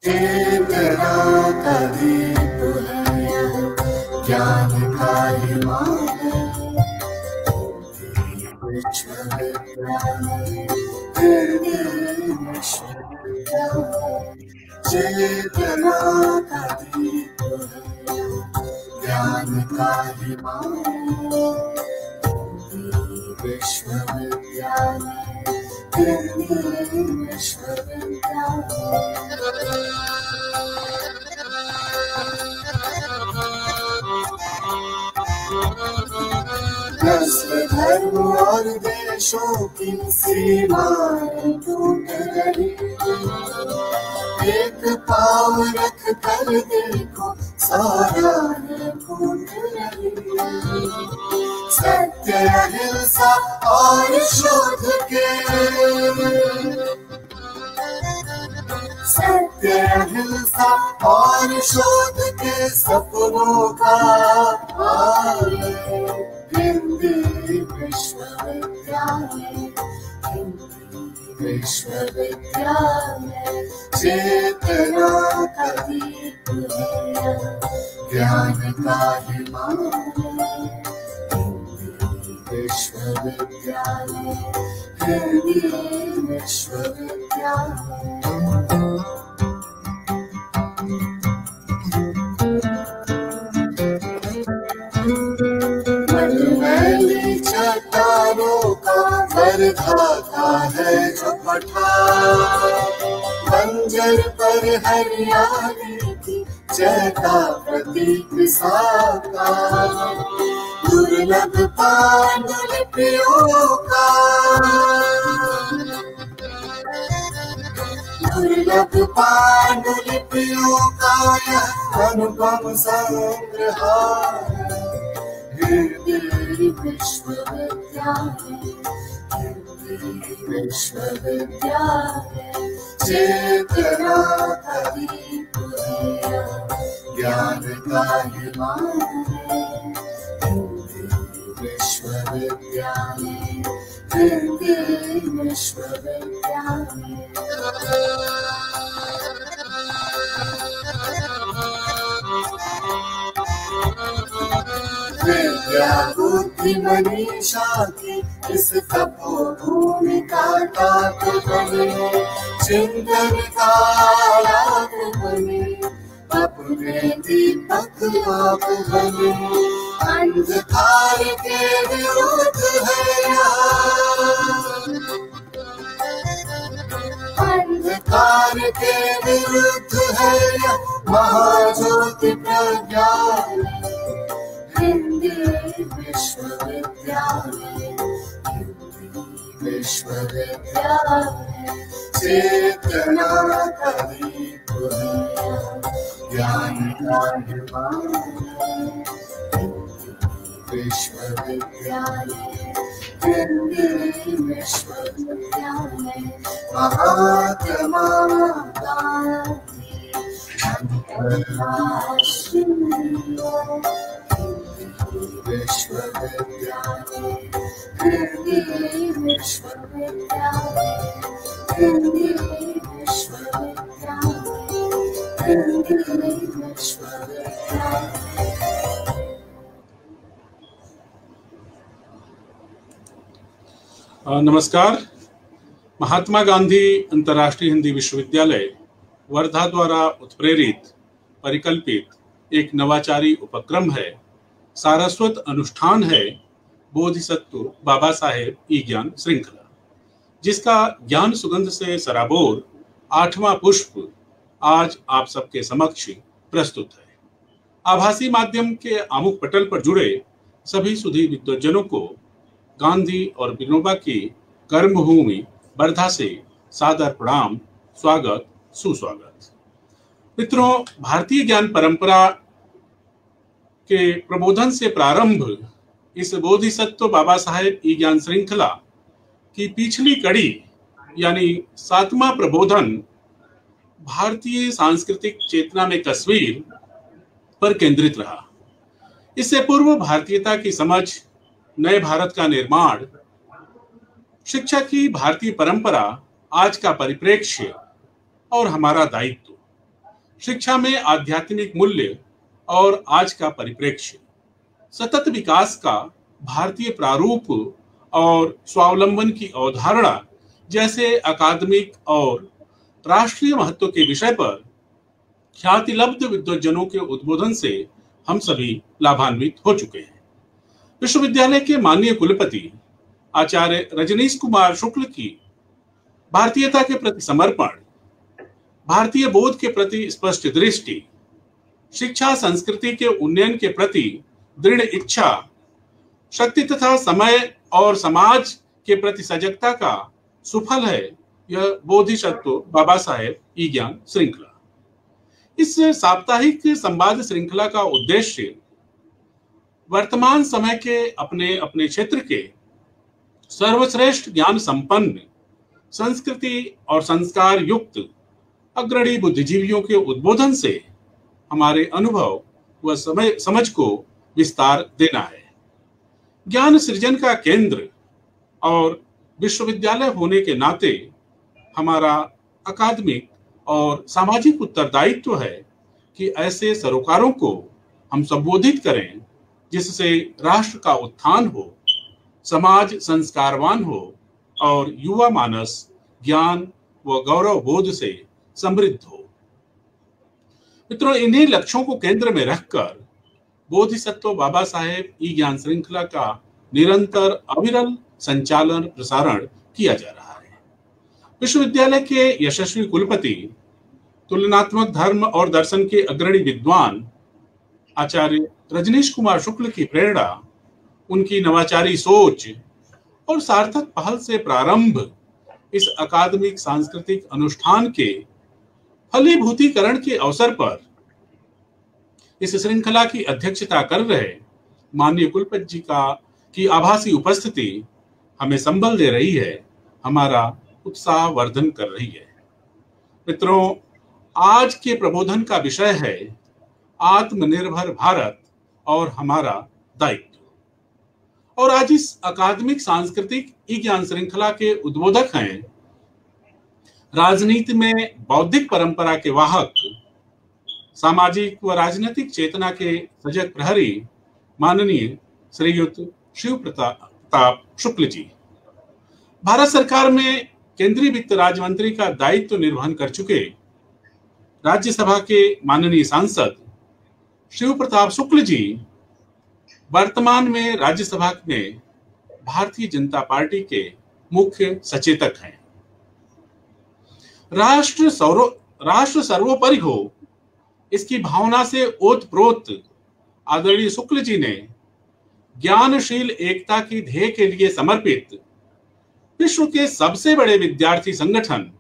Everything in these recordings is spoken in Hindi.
चेतना का दीप है यह, ज्ञान का हिमालय, विश्वविद्यालय, विश्वविद्यालय। चेतना का दीप है यह, ज्ञान का हिमालय, विश्वविद्यालय, नस्ल धर्म और देशों की सीमाएं टूट रही, एक पाँव रख कर देखो सारा फूट रही। सत्य अहिंसा और शोध के, सत्य अहिंसा और शोध के सपनों का हिंदी विश्वविद्यालय, हिंदी विश्वविद्यालय। चेतना का दीप है ज्ञान का हिमालय, विश्वविद्यालय, हिंदी विश्वविद्यालय। मलमली चट्टानों का वर्धाता है जो पठार, बंजर पर हरियाली की जय का प्रतीक साकार। दुर्लभ पांडुलिपियों का, दुर्लभ पांडुलिपियों का यह अनुपम संग्रहार, हिंदी विश्वविद्यालय, हिंदी विश्वविद्यालय। चेतना का दीप है ज्ञान का हिमालय, विश्वविद्यालय, हिंदी विश्वविद्यालय। विद्या बुद्धि मनीषा की इस तपोभूमि का ताप बने, चिंतन का आलाप बने, अपने दीपक आप बने। अंधकार के विरुद्ध है अंधकार के विरुद्ध है महाज्योति प्रज्ञालय, हिंदी विश्वविद्यालय, हिंदी विश्वविद्यालय। चेतना का दीप है ज्ञान का हिमालय, विश्वविद्यालय, हिंदी विश्वविद्यालय। महात्मा गांधी अंतर्राष्ट्रीय विश्वविद्यालय, हिंदी विश्वविद्यालय, हिंदी विश्वविद्यालय, हिंदी विश्वविद्यालय। नमस्कार। महात्मा गांधी अंतर्राष्ट्रीय हिंदी विश्वविद्यालय वर्धा द्वारा उत्प्रेरित परिकल्पित एक नवाचारी उपक्रम है, सारस्वत अनुष्ठान है बोधिसत्व बाबा साहेब ई ज्ञान श्रृंखला, जिसका ज्ञान सुगंध से सराबोर 8वां पुष्प आज आप सबके समक्ष प्रस्तुत है। आभासी माध्यम के आमुख पटल पर जुड़े सभी सुधी विद्वज्जनों को गांधी और विनोबा की कर्मभूमि वर्धा से सादर प्रणाम, स्वागत, सुस्वागत। मित्रों, भारतीय ज्ञान परंपरा के प्रबोधन से प्रारंभ इस बोधिसत्व बाबा साहेब ई ज्ञान श्रृंखला की पिछली कड़ी यानी 7वां प्रबोधन भारतीय सांस्कृतिक चेतना में तस्वीर पर केंद्रित रहा। इससे पूर्व भारतीयता की समझ नए भारत का निर्माण, शिक्षा की भारतीय परंपरा, आज का परिप्रेक्ष्य और हमारा दायित्व, शिक्षा में आध्यात्मिक मूल्य और आज का परिप्रेक्ष्य, सतत विकास का भारतीय प्रारूप और स्वावलंबन की अवधारणा जैसे अकादमिक और राष्ट्रीय महत्व के विषय पर ख्यातिलब्ध विद्वज्जनों के उद्बोधन से हम सभी लाभान्वित हो चुके हैं। विश्वविद्यालय के माननीय कुलपति आचार्य रजनीश कुमार शुक्ल की भारतीयता के प्रति समर्पण, भारतीय बोध के प्रति स्पष्ट दृष्टि, शिक्षा संस्कृति के उन्नयन के प्रति दृढ़ इच्छा, शक्ति तथा समय और समाज के प्रति सजगता का सुफल है यह बोधिसत्व बाबा साहेब ई ज्ञान श्रृंखला। इस साप्ताहिक संवाद श्रृंखला का उद्देश्य वर्तमान समय के अपने अपने क्षेत्र के सर्वश्रेष्ठ ज्ञान संपन्न, संस्कृति और संस्कार युक्त अग्रणी बुद्धिजीवियों के उद्बोधन से हमारे अनुभव व समझ को विस्तार देना है। ज्ञान सृजन का केंद्र और विश्वविद्यालय होने के नाते हमारा अकादमिक और सामाजिक उत्तरदायित्व है कि ऐसे सरोकारों को हम संबोधित करें जिससे राष्ट्र का उत्थान हो, समाज संस्कारवान हो और युवा मानस ज्ञान व गौरव बोध से समृद्ध हो। मित्रों, इन्हीं लक्ष्यों को केंद्र में रखकर बोधिसत्व बाबा साहेब ई ज्ञान श्रृंखला का निरंतर अविरल संचालन प्रसारण किया जा रहा है। विश्वविद्यालय के यशस्वी कुलपति, तुलनात्मक धर्म और दर्शन के अग्रणी विद्वान आचार्य रजनीश कुमार शुक्ल की प्रेरणा, उनकी नवाचारी सोच और सार्थक पहल से प्रारंभ इस अकादमिक सांस्कृतिक अनुष्ठान के फलीभूतीकरण के अवसर पर इस श्रृंखला की अध्यक्षता कर रहे माननीय कुलपति जी की आभासी उपस्थिति हमें संबल दे रही है, हमारा उत्साह वर्धन कर रही है। मित्रों, आज के प्रबोधन का विषय है आत्मनिर्भर भारत और हमारा दायित्व। और आज इस अकादमिक सांस्कृतिक ई ज्ञान श्रृंखला के उद्बोधक हैं राजनीति में बौद्धिक परंपरा के वाहक, सामाजिक व राजनीतिक चेतना के सजग प्रहरी माननीय श्रीयुत शिव प्रताप शुक्ल जी। भारत सरकार में केंद्रीय वित्त राज्य मंत्री का दायित्व निर्वहन कर चुके राज्यसभा के माननीय सांसद शिव प्रताप शुक्ल जी वर्तमान में राज्यसभा में भारतीय जनता पार्टी के मुख्य सचेतक हैं। राष्ट्र सर्वोपरि हो, इसकी भावना से ओतप्रोत आदरणीय शुक्ल जी ने ज्ञानशील एकता की ध्येय के लिए समर्पित विश्व के सबसे बड़े विद्यार्थी संगठन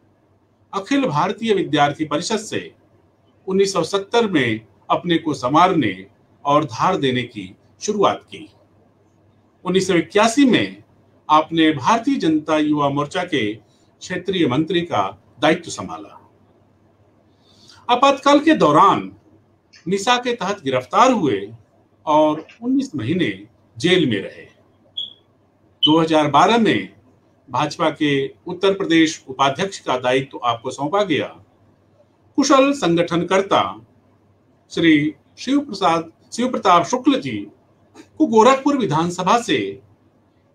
अखिल भारतीय विद्यार्थी परिषद से 1970 में अपने को संवारने और धार देने की शुरुआत की। 1981 में आपने भारतीय जनता युवा मोर्चा के क्षेत्रीय मंत्री का दायित्व संभाला। आपातकाल के दौरान मिसा के तहत गिरफ्तार हुए और 19 महीने जेल में रहे। 2012 में भाजपा के उत्तर प्रदेश उपाध्यक्ष का दायित्व आपको सौंपा गया। कुशल संगठनकर्ता श्री शिव प्रताप शुक्ल जी को गोरखपुर विधानसभा से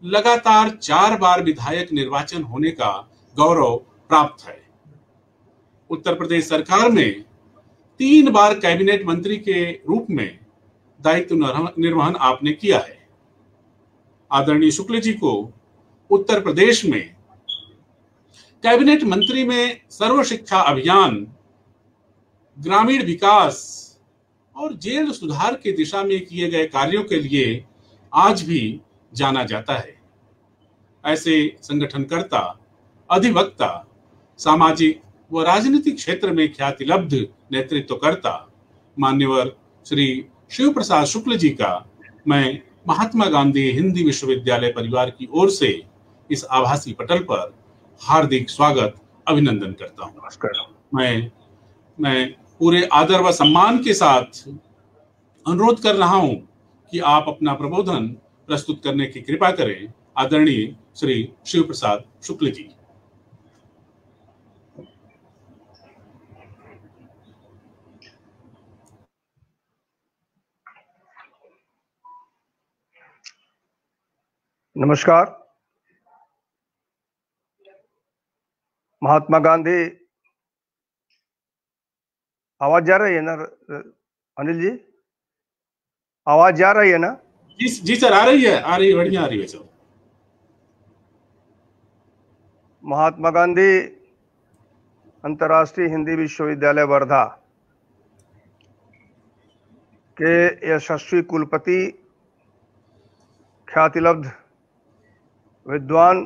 लगातार 4 बार विधायक निर्वाचन होने का गौरव प्राप्त है। उत्तर प्रदेश सरकार में 3 बार कैबिनेट मंत्री के रूप में दायित्व निर्वहन आपने किया है। आदरणीय शुक्ल जी को उत्तर प्रदेश में कैबिनेट मंत्री में सर्व शिक्षा अभियान, ग्रामीण विकास और जेल सुधार की दिशा में किए गए कार्यों के लिए आज भी जाना जाता है। ऐसे संगठनकर्ता, अधिवक्ता, सामाजिक व राजनीतिक क्षेत्र में ख्यातिलब्ध नेतृत्वकर्ता मान्यवर श्री शिव प्रसाद शुक्ल जी का मैं महात्मा गांधी हिंदी विश्वविद्यालय परिवार की ओर से इस आभासी पटल पर हार्दिक स्वागत, अभिनंदन करता हूं। मैं पूरे आदर व सम्मान के साथ अनुरोध कर रहा हूं कि आप अपना प्रबोधन प्रस्तुत करने की कृपा करें आदरणीय श्री शिव प्रसाद शुक्ल जी। नमस्कार। महात्मा गांधी, आवाज जा रही है ना अनिल जी? आवाज जा रही है ना? जी सर, आ रही है, बढ़िया आ रही है सर। महात्मा गांधी अंतर्राष्ट्रीय हिंदी विश्वविद्यालय वर्धा के यशस्वी कुलपति, ख्यातिलब्ध विद्वान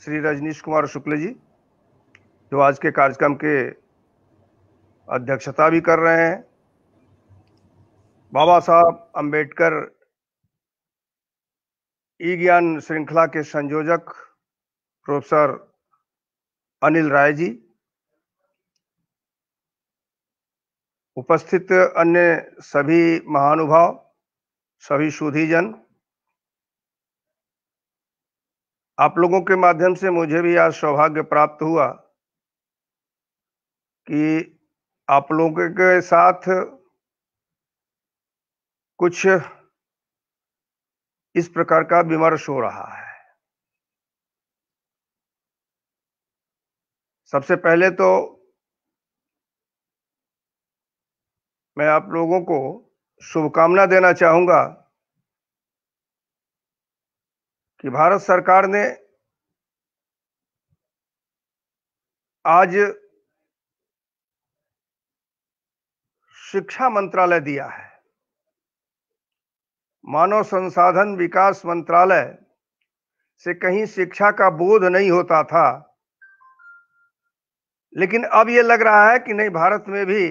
श्री रजनीश कुमार शुक्ल जी, जो आज के कार्यक्रम के अध्यक्षता भी कर रहे हैं, बाबा साहब अंबेडकर ई ज्ञान श्रृंखला के संयोजक प्रोफेसर अनिल राय जी, उपस्थित अन्य सभी महानुभाव, सभी सुधीजन, आप लोगों के माध्यम से मुझे भी आज सौभाग्य प्राप्त हुआ कि आप लोगों के साथ कुछ इस प्रकार का विमर्श हो रहा है। सबसे पहले तो मैं आप लोगों को शुभकामना देना चाहूंगा कि भारत सरकार ने आज शिक्षा मंत्रालय दिया है। मानव संसाधन विकास मंत्रालय से कहीं शिक्षा का बोध नहीं होता था, लेकिन अब यह लग रहा है कि नहीं, भारत में भी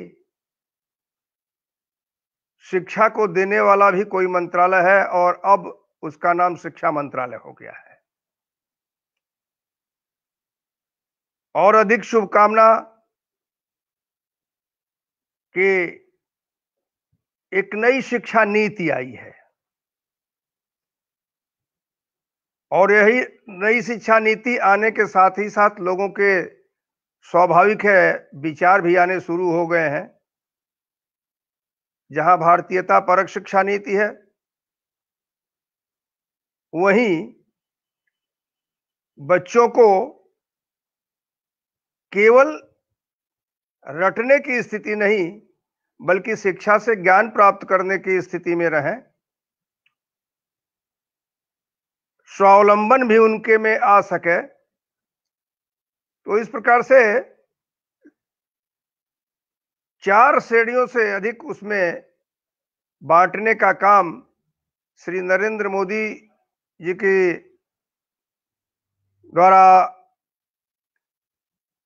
शिक्षा को देने वाला भी कोई मंत्रालय है और अब उसका नाम शिक्षा मंत्रालय हो गया है। और अधिक शुभकामना कि एक नई शिक्षा नीति आई है और यही नई शिक्षा नीति आने के साथ ही साथ लोगों के स्वाभाविक है विचार भी आने शुरू हो गए हैं। जहां भारतीयता परक शिक्षा नीति है, वहीं बच्चों को केवल रटने की स्थिति नहीं बल्कि शिक्षा से ज्ञान प्राप्त करने की स्थिति में रहें, स्वावलंबन भी उनके में आ सके। तो इस प्रकार से 4 श्रेणियों से अधिक उसमें बांटने का काम श्री नरेंद्र मोदी जी के द्वारा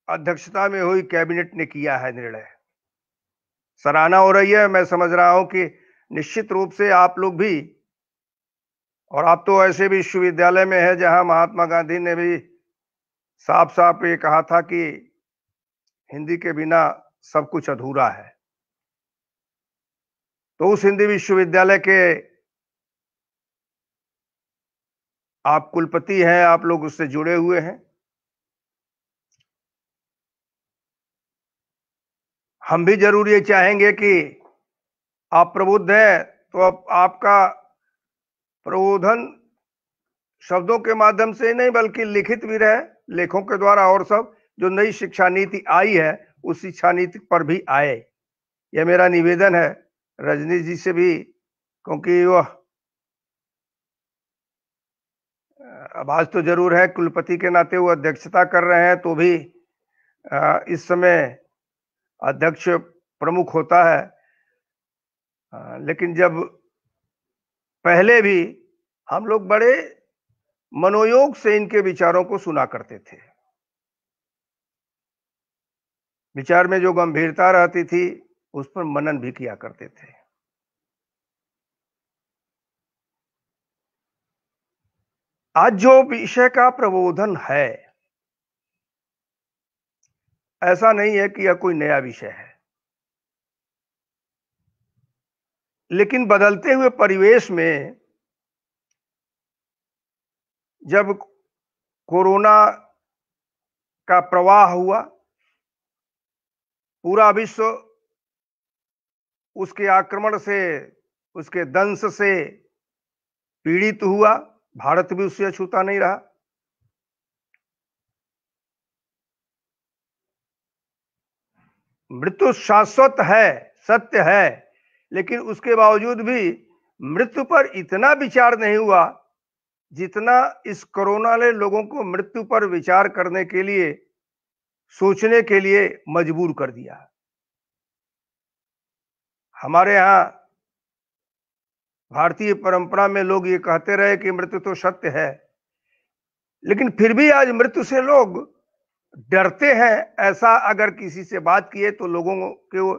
अध्यक्षता में हुई कैबिनेट ने किया है। निर्णय सराहना हो रही है। मैं समझ रहा हूं कि निश्चित रूप से आप लोग भी, और आप तो ऐसे भी विश्वविद्यालय में है जहां महात्मा गांधी ने भी साफ साफ ये कहा था कि हिंदी के बिना सब कुछ अधूरा है। तो उस हिंदी विश्वविद्यालय के आप कुलपति हैं, आप लोग उससे जुड़े हुए हैं। हम भी जरूर ये चाहेंगे कि आप प्रबुद्ध हैं तो अब आपका प्रबोधन शब्दों के माध्यम से ही नहीं बल्कि लिखित भी रहे, लेखों के द्वारा, और सब जो नई शिक्षा नीति आई है उस शिक्षा नीति पर भी आए। यह मेरा निवेदन है रजनीश जी से भी, क्योंकि वह अब आज तो जरूर है कुलपति के नाते वो अध्यक्षता कर रहे हैं, तो भी इस समय अध्यक्ष प्रमुख होता है। लेकिन जब पहले भी हम लोग बड़े मनोयोग से इनके विचारों को सुना करते थे। विचार में जो गंभीरता रहती थी उस पर मनन भी किया करते थे। आज जो विषय का प्रबोधन है, ऐसा नहीं है कि यह कोई नया विषय है, लेकिन बदलते हुए परिवेश में जब कोरोना का प्रवाह हुआ, पूरा विश्व उसके आक्रमण से, उसके दंश से पीड़ित हुआ, भारत भी उससे अछूता नहीं रहा। मृत्यु शाश्वत है, सत्य है, लेकिन उसके बावजूद भी मृत्यु पर इतना विचार नहीं हुआ जितना इस कोरोना ने लोगों को मृत्यु पर विचार करने के लिए, सोचने के लिए मजबूर कर दिया। हमारे यहां भारतीय परंपरा में लोग ये कहते रहे कि मृत्यु तो सत्य है, लेकिन फिर भी आज मृत्यु से लोग डरते हैं। ऐसा अगर किसी से बात किए तो लोगों के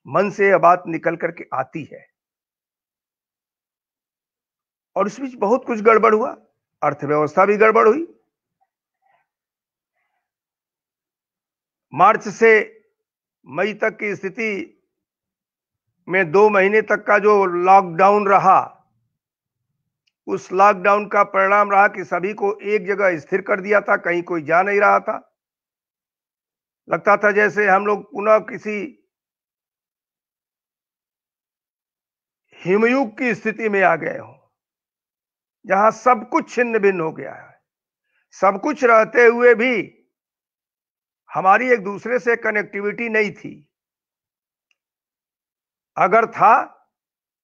मन से यह बात निकल करके आती है। और इस बीच बहुत कुछ गड़बड़ हुआ, अर्थव्यवस्था भी गड़बड़ हुई। मार्च से मई तक की स्थिति में 2 महीने तक का जो लॉकडाउन रहा, उस लॉकडाउन का परिणाम रहा कि सभी को एक जगह स्थिर कर दिया था, कहीं कोई जा नहीं रहा था। लगता था जैसे हम लोग पुनः किसी हिमयुग की स्थिति में आ गए हों, जहां सब कुछ छिन्न भिन्न हो गया है। सब कुछ रहते हुए भी हमारी एक दूसरे से कनेक्टिविटी नहीं थी। अगर था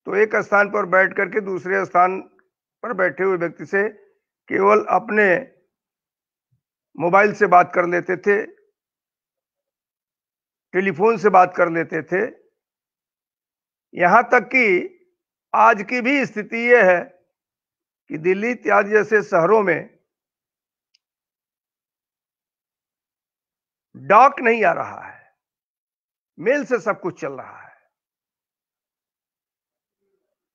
तो एक स्थान पर बैठ करके दूसरे स्थान पर बैठे हुए व्यक्ति से केवल अपने मोबाइल से बात कर लेते थे, टेलीफोन से बात कर लेते थे। यहां तक कि आज की भी स्थिति यह है कि दिल्ली इत्यादि जैसे शहरों में डाक नहीं आ रहा है, मेल से सब कुछ चल रहा है।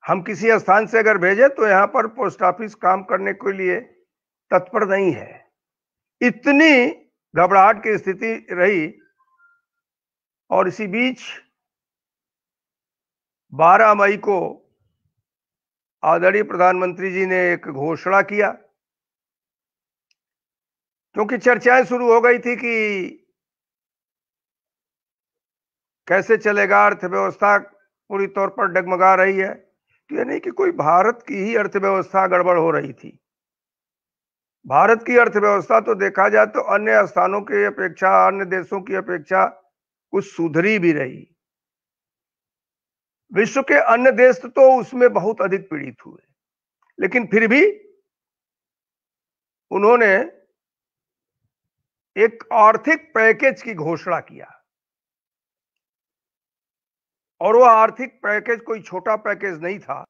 हम किसी स्थान से अगर भेजें तो यहां पर पोस्ट ऑफिस काम करने के लिए तत्पर नहीं है। इतनी घबराहट की स्थिति रही। और इसी बीच 12 मई को आदरणीय प्रधानमंत्री जी ने एक घोषणा किया, क्योंकि चर्चाएं शुरू हो गई थी कि कैसे चलेगा, अर्थव्यवस्था पूरी तौर पर डगमगा रही है। तो यह नहीं कि कोई भारत की ही अर्थव्यवस्था गड़बड़ हो रही थी। भारत की अर्थव्यवस्था तो देखा जाए तो अन्य स्थानों की अपेक्षा, अन्य देशों की अपेक्षा कुछ सुधरी भी रही। विश्व के अन्य देश तो उसमें बहुत अधिक पीड़ित हुए, लेकिन फिर भी उन्होंने एक आर्थिक पैकेज की घोषणा किया। और वह आर्थिक पैकेज कोई छोटा पैकेज नहीं था।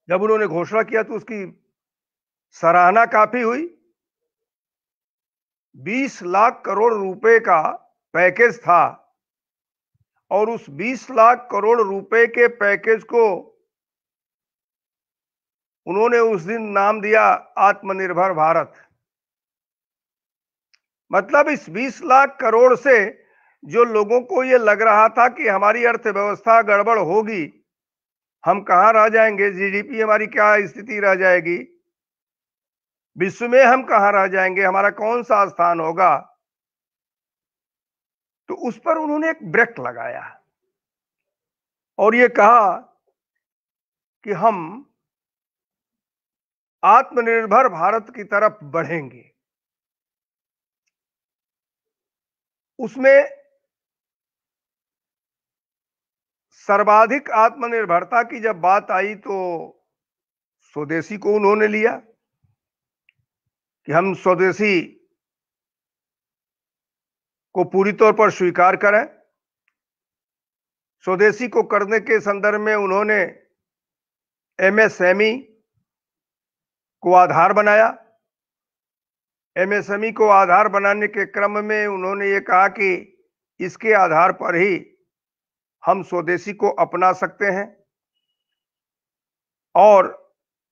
जब उन्होंने घोषणा किया तो उसकी सराहना काफी हुई। 20 लाख करोड़ रुपए का पैकेज था और उस 20 लाख करोड़ रुपए के पैकेज को उन्होंने उस दिन नाम दिया आत्मनिर्भर भारत। मतलब इस 20 लाख करोड़ से जो लोगों को यह लग रहा था कि हमारी अर्थव्यवस्था गड़बड़ होगी, हम कहां रह जाएंगे, जीडीपी हमारी क्या स्थिति रह जाएगी, विश्व में हम कहां रह जाएंगे, हमारा कौन सा स्थान होगा, तो उस पर उन्होंने एक ब्रेक लगाया और ये कहा कि हम आत्मनिर्भर भारत की तरफ बढ़ेंगे। उसमें सर्वाधिक आत्मनिर्भरता की जब बात आई तो स्वदेशी को उन्होंने लिया कि हम स्वदेशी को पूरी तौर पर स्वीकार करें। स्वदेशी को करने के संदर्भ में उन्होंने एमएसएमई को आधार बनाया। एमएसएमई को आधार बनाने के क्रम में उन्होंने ये कहा कि इसके आधार पर ही हम स्वदेशी को अपना सकते हैं और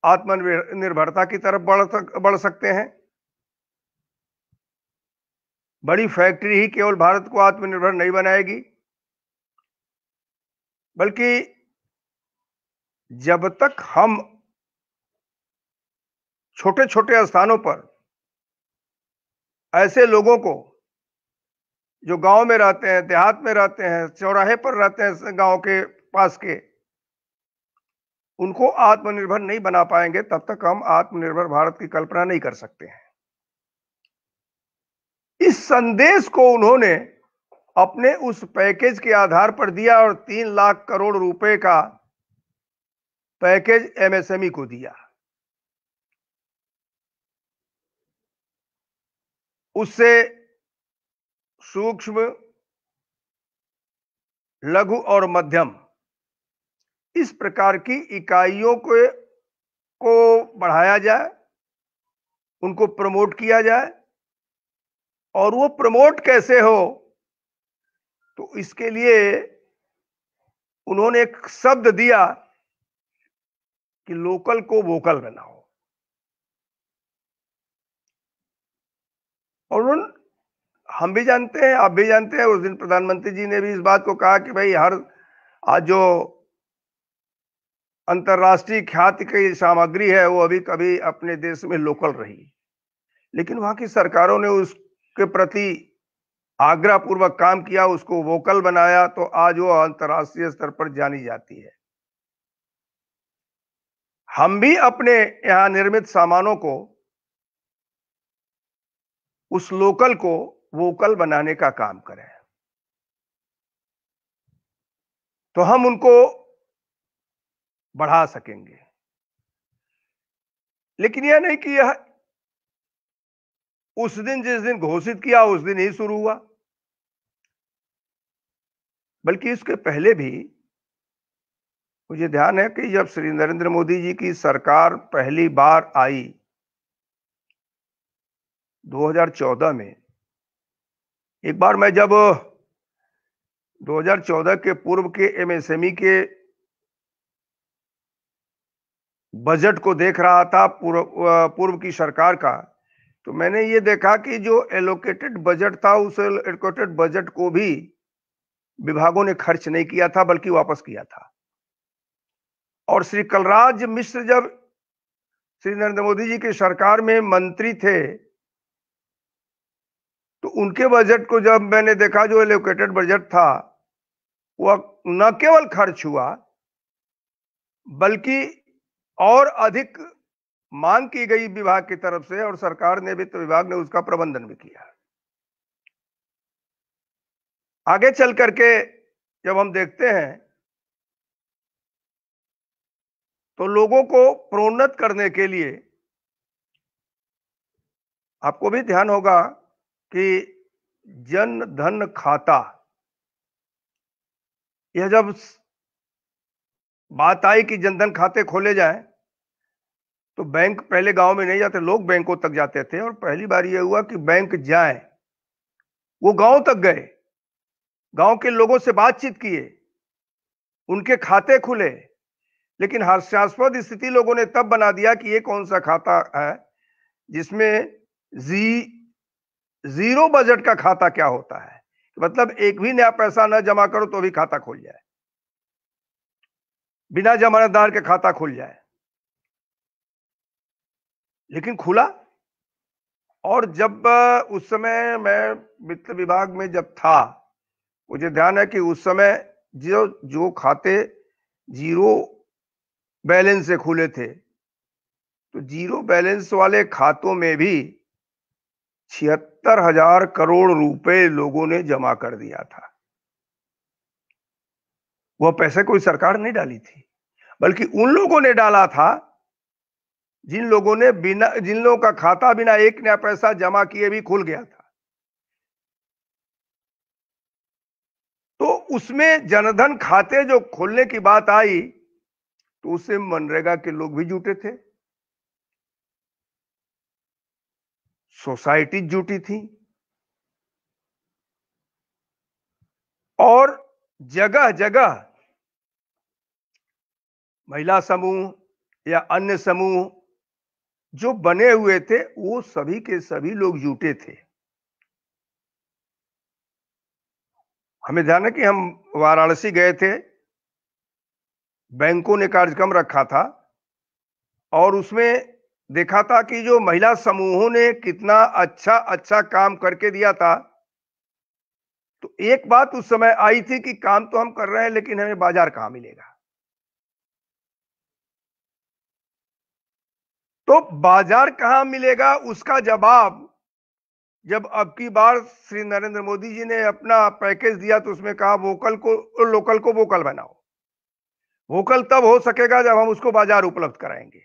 आत्मनिर्भरता की तरफ बढ़ सकते हैं। बड़ी फैक्ट्री ही केवल भारत को आत्मनिर्भर नहीं बनाएगी, बल्कि जब तक हम छोटे छोटे स्थानों पर ऐसे लोगों को जो गांव में रहते हैं, देहात में रहते हैं, चौराहे पर रहते हैं, गांव के पास के, उनको आत्मनिर्भर नहीं बना पाएंगे, तब तक हम आत्मनिर्भर भारत की कल्पना नहीं कर सकते हैं। इस संदेश को उन्होंने अपने उस पैकेज के आधार पर दिया और 3 लाख करोड़ रुपए का पैकेज एमएसएमई को दिया। उससे सूक्ष्म, लघु और मध्यम इस प्रकार की इकाइयों को बढ़ाया जाए, उनको प्रमोट किया जाए। और वो प्रमोट कैसे हो, तो इसके लिए उन्होंने एक शब्द दिया कि लोकल को वोकल बनाओ। और हम भी जानते हैं, आप भी जानते हैं, उस दिन प्रधानमंत्री जी ने भी इस बात को कहा कि भाई आज जो अंतर्राष्ट्रीय ख्याति की सामग्री है वो अभी कभी अपने देश में लोकल रही, लेकिन वहां की सरकारों ने उसके प्रति आग्रह पूर्वक काम किया, उसको वोकल बनाया, तो आज वो अंतर्राष्ट्रीय स्तर पर जानी जाती है। हम भी अपने यहां निर्मित सामानों को, उस लोकल को वोकल बनाने का काम करें, तो हम उनको बढ़ा सकेंगे। लेकिन यह नहीं कि यह उस दिन जिस दिन घोषित किया उस दिन ही शुरू हुआ, बल्कि इसके पहले भी मुझे ध्यान है कि जब श्री नरेंद्र मोदी जी की सरकार पहली बार आई 2014 में, एक बार मैं जब 2014 के पूर्व के एमएसएमई के बजट को देख रहा था, पूर्व की सरकार का, तो मैंने ये देखा कि जो एलोकेटेड बजट था, उस एलोकेटेड बजट को भी विभागों ने खर्च नहीं किया था, बल्कि वापस किया था। और श्री कलराज मिश्र जब श्री नरेंद्र मोदी जी की सरकार में मंत्री थे, तो उनके बजट को जब मैंने देखा, जो एलोकेटेड बजट था, वह न केवल खर्च हुआ बल्कि और अधिक मांग की गई विभाग की तरफ से, और सरकार ने, वित्त विभाग ने उसका प्रबंधन भी किया। आगे चल करके जब हम देखते हैं तो लोगों को प्रोन्नत करने के लिए आपको भी ध्यान होगा कि जन धन खाता, यह जब बात आई कि जनधन खाते खोले जाएं, तो बैंक पहले गांव में नहीं जाते, लोग बैंकों तक जाते थे। और पहली बार यह हुआ कि बैंक जाए, वो गांव तक गए, गांव के लोगों से बातचीत किए, उनके खाते खुले। लेकिन हास्यास्पद स्थिति लोगों ने तब बना दिया कि ये कौन सा खाता है जिसमें जीरो बजट का खाता क्या होता है, मतलब एक भी नया पैसा न जमा करो तो भी खाता खुल जाए, बिना जमानतदार के खाता खुल जाए। लेकिन खुला। और जब उस समय मैं वित्त विभाग में जब था, मुझे ध्यान है कि उस समय जो खाते जीरो बैलेंस से खुले थे, तो जीरो बैलेंस वाले खातों में भी 76,000 करोड़ रुपए लोगों ने जमा कर दिया था। वह पैसे कोई सरकार नहीं डाली थी, बल्कि उन लोगों ने डाला था जिन लोगों का खाता बिना एक नया पैसा जमा किए भी खुल गया था। तो उसमें जनधन खाते जो खोलने की बात आई, तो उससे मनरेगा के लोग भी जुटे थे, सोसाइटी जुटी थी, और जगह जगह महिला समूह या अन्य समूह जो बने हुए थे, वो सभी के सभी लोग जुटे थे। हमें ध्यान है कि हम वाराणसी गए थे, बैंकों ने कार्यक्रम रखा था और उसमें देखा था कि जो महिला समूहों ने कितना अच्छा अच्छा काम करके दिया था। तो एक बात उस समय आई थी कि काम तो हम कर रहे हैं लेकिन हमें बाजार कहां मिलेगा। तो बाजार कहां मिलेगा उसका जवाब जब अब की बार श्री नरेंद्र मोदी जी ने अपना पैकेज दिया तो उसमें कहा वोकल को लोकल को वोकल बनाओ। वोकल तब हो सकेगा जब हम उसको बाजार उपलब्ध कराएंगे।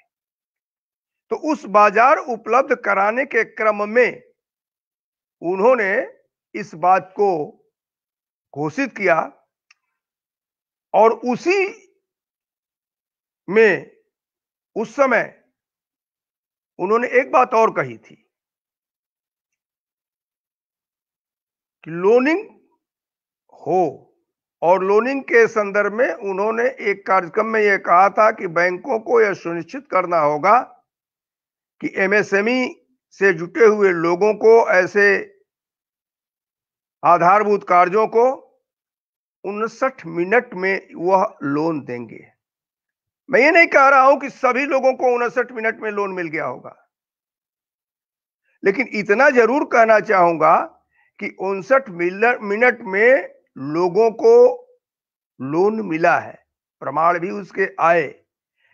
तो उस बाजार उपलब्ध कराने के क्रम में उन्होंने इस बात को घोषित किया और उसी में उस समय उन्होंने एक बात और कही थी कि लोनिंग हो, और लोनिंग के संदर्भ में उन्होंने एक कार्यक्रम में यह कहा था कि बैंकों को यह सुनिश्चित करना होगा कि एमएसएमई से जुटे हुए लोगों को ऐसे आधारभूत कार्यों को 59 मिनट में वह लोन देंगे। मैं ये नहीं कह रहा हूं कि सभी लोगों को 59 मिनट में लोन मिल गया होगा, लेकिन इतना जरूर कहना चाहूंगा कि 59 मिनट में लोगों को लोन मिला है, प्रमाण भी उसके आए।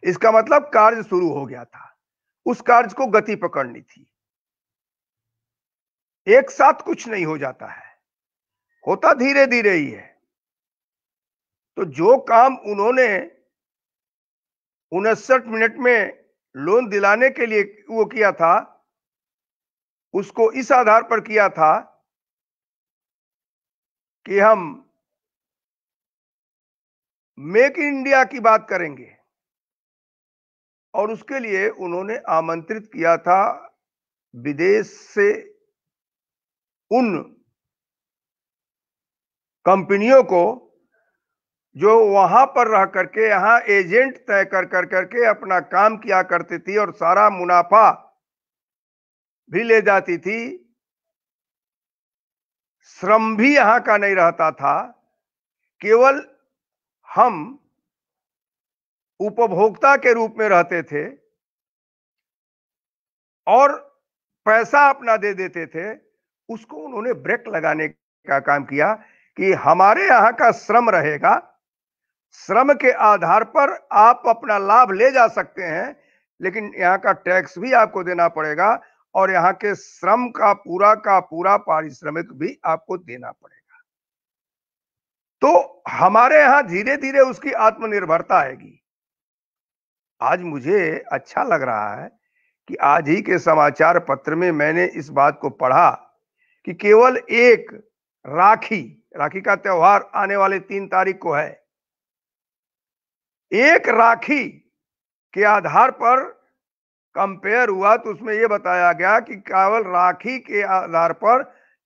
इसका मतलब कार्य शुरू हो गया था, उस कार्य को गति पकड़नी थी। एक साथ कुछ नहीं हो जाता है, होता धीरे धीरे ही है। तो जो काम उन्होंने 59 मिनट में लोन दिलाने के लिए वो किया था, उसको इस आधार पर किया था कि हम मेक इन इंडिया की बात करेंगे, और उसके लिए उन्होंने आमंत्रित किया था विदेश से उन कंपनियों को जो वहां पर रह करके यहां एजेंट तय कर करके अपना काम किया करती थी और सारा मुनाफा भी ले जाती थी। श्रम भी यहां का नहीं रहता था, केवल हम उपभोक्ता के रूप में रहते थे और पैसा अपना दे देते थे। उसको उन्होंने ब्रेक लगाने का काम किया कि हमारे यहां का श्रम रहेगा, श्रम के आधार पर आप अपना लाभ ले जा सकते हैं, लेकिन यहां का टैक्स भी आपको देना पड़ेगा और यहां के श्रम का पूरा पारिश्रमिक भी आपको देना पड़ेगा। तो हमारे यहां धीरे धीरे उसकी आत्मनिर्भरता आएगी। आज मुझे अच्छा लग रहा है कि आज ही के समाचार पत्र में मैंने इस बात को पढ़ा कि केवल एक राखी का त्योहार आने वाले 3 तारीख को है। एक राखी के आधार पर कंपेयर हुआ तो उसमें यह बताया गया कि केवल राखी के आधार पर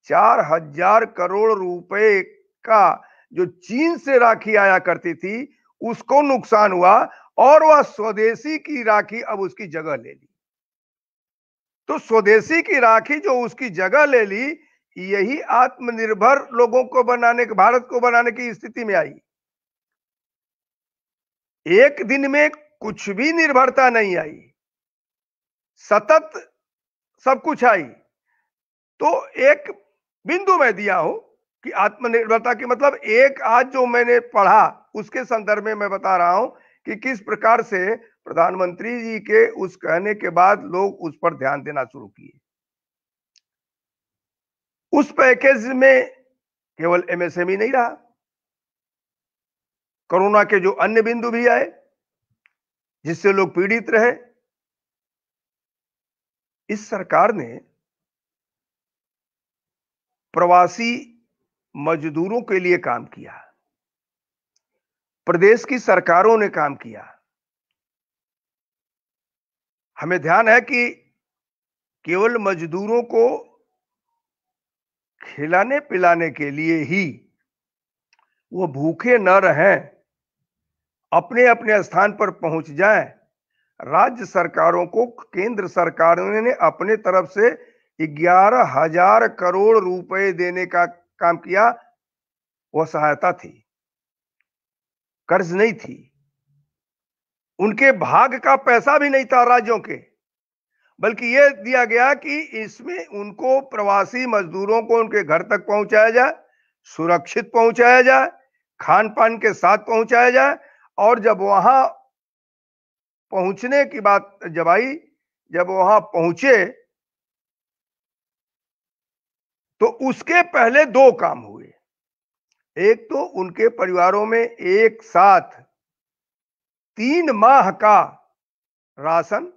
4000 करोड़ रुपए का जो चीन से राखी आया करती थी उसको नुकसान हुआ और वह स्वदेशी की राखी अब उसकी जगह ले ली। तो स्वदेशी की राखी जो उसकी जगह ले ली, यही आत्मनिर्भर लोगों को बनाने, भारत को बनाने की स्थिति में आई। एक दिन में कुछ भी निर्भरता नहीं आई, सतत सब कुछ आई। तो एक बिंदु मैं दिया हूं कि आत्मनिर्भरता की मतलब एक आज जो मैंने पढ़ा उसके संदर्भ में मैं बता रहा हूं कि किस प्रकार से प्रधानमंत्री जी के उस कहने के बाद लोग उस पर ध्यान देना शुरू किए। उस पैकेज में केवल एमएसएमई नहीं रहा, कोरोना के जो अन्य बिंदु भी आए जिससे लोग पीड़ित रहे। इस सरकार ने प्रवासी मजदूरों के लिए काम किया, प्रदेश की सरकारों ने काम किया। हमें ध्यान है कि केवल मजदूरों को खिलाने पिलाने के लिए ही वो भूखे न रहें, अपने अपने स्थान पर पहुंच जाएं। राज्य सरकारों को केंद्र सरकार ने अपने तरफ से 11,000 करोड़ रुपए देने का काम किया। वह सहायता थी, कर्ज नहीं थी। उनके भाग का पैसा भी नहीं था राज्यों के, बल्कि यह दिया गया कि इसमें उनको प्रवासी मजदूरों को उनके घर तक पहुंचाया जाए, सुरक्षित पहुंचाया जाए, खान पान के साथ पहुंचाया जाए। और जब वहां पहुंचने की बात जब आई, जब वहां पहुंचे तो उसके पहले दो काम हुए। एक तो उनके परिवारों में एक साथ 3 माह का राशन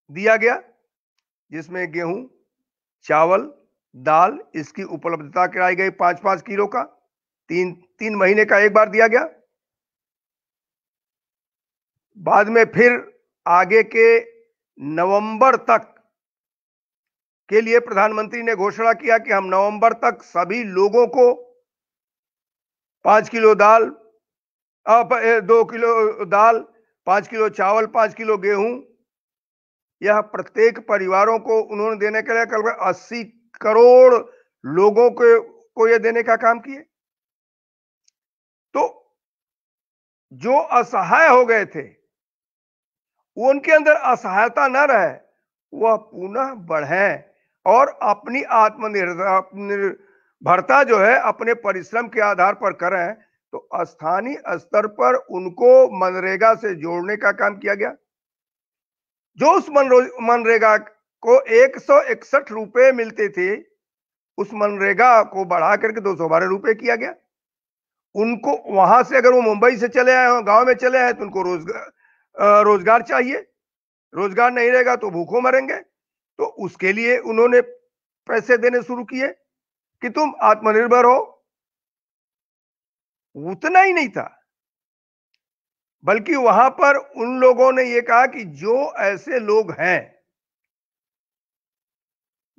दिया गया, जिसमें गेहूं, चावल, दाल, इसकी उपलब्धता कराई गई 5-5 किलो का, 3 महीने का एक बार दिया गया। बाद में फिर आगे के नवंबर तक के लिए प्रधानमंत्री ने घोषणा किया कि हम नवंबर तक सभी लोगों को 5 किलो दाल, 2 किलो दाल, 5 किलो चावल, 5 किलो गेहूं, यह प्रत्येक परिवारों को उन्होंने देने के लिए करीब 80 करोड़ लोगों को यह देने का काम किए। तो जो असहाय हो गए थे, वो उनके अंदर असहायता न रहे, वह पुनः बढ़े और अपनी आत्मनिर्भरता जो है अपने परिश्रम के आधार पर करें। तो स्थानीय स्तर पर उनको मनरेगा से जोड़ने का काम किया गया। जो उस मनरेगा को 161 रुपए मिलते थे, उस मनरेगा को बढ़ा करके 212 रुपए किया गया। उनको वहां से अगर वो मुंबई से चले आए, गांव में चले आए, तो उनको रोजगार चाहिए, रोजगार नहीं रहेगा तो भूखों मरेंगे। तो उसके लिए उन्होंने पैसे देने शुरू किए कि तुम आत्मनिर्भर हो। उतना ही नहीं था, बल्कि वहां पर उन लोगों ने यह कहा कि जो ऐसे लोग हैं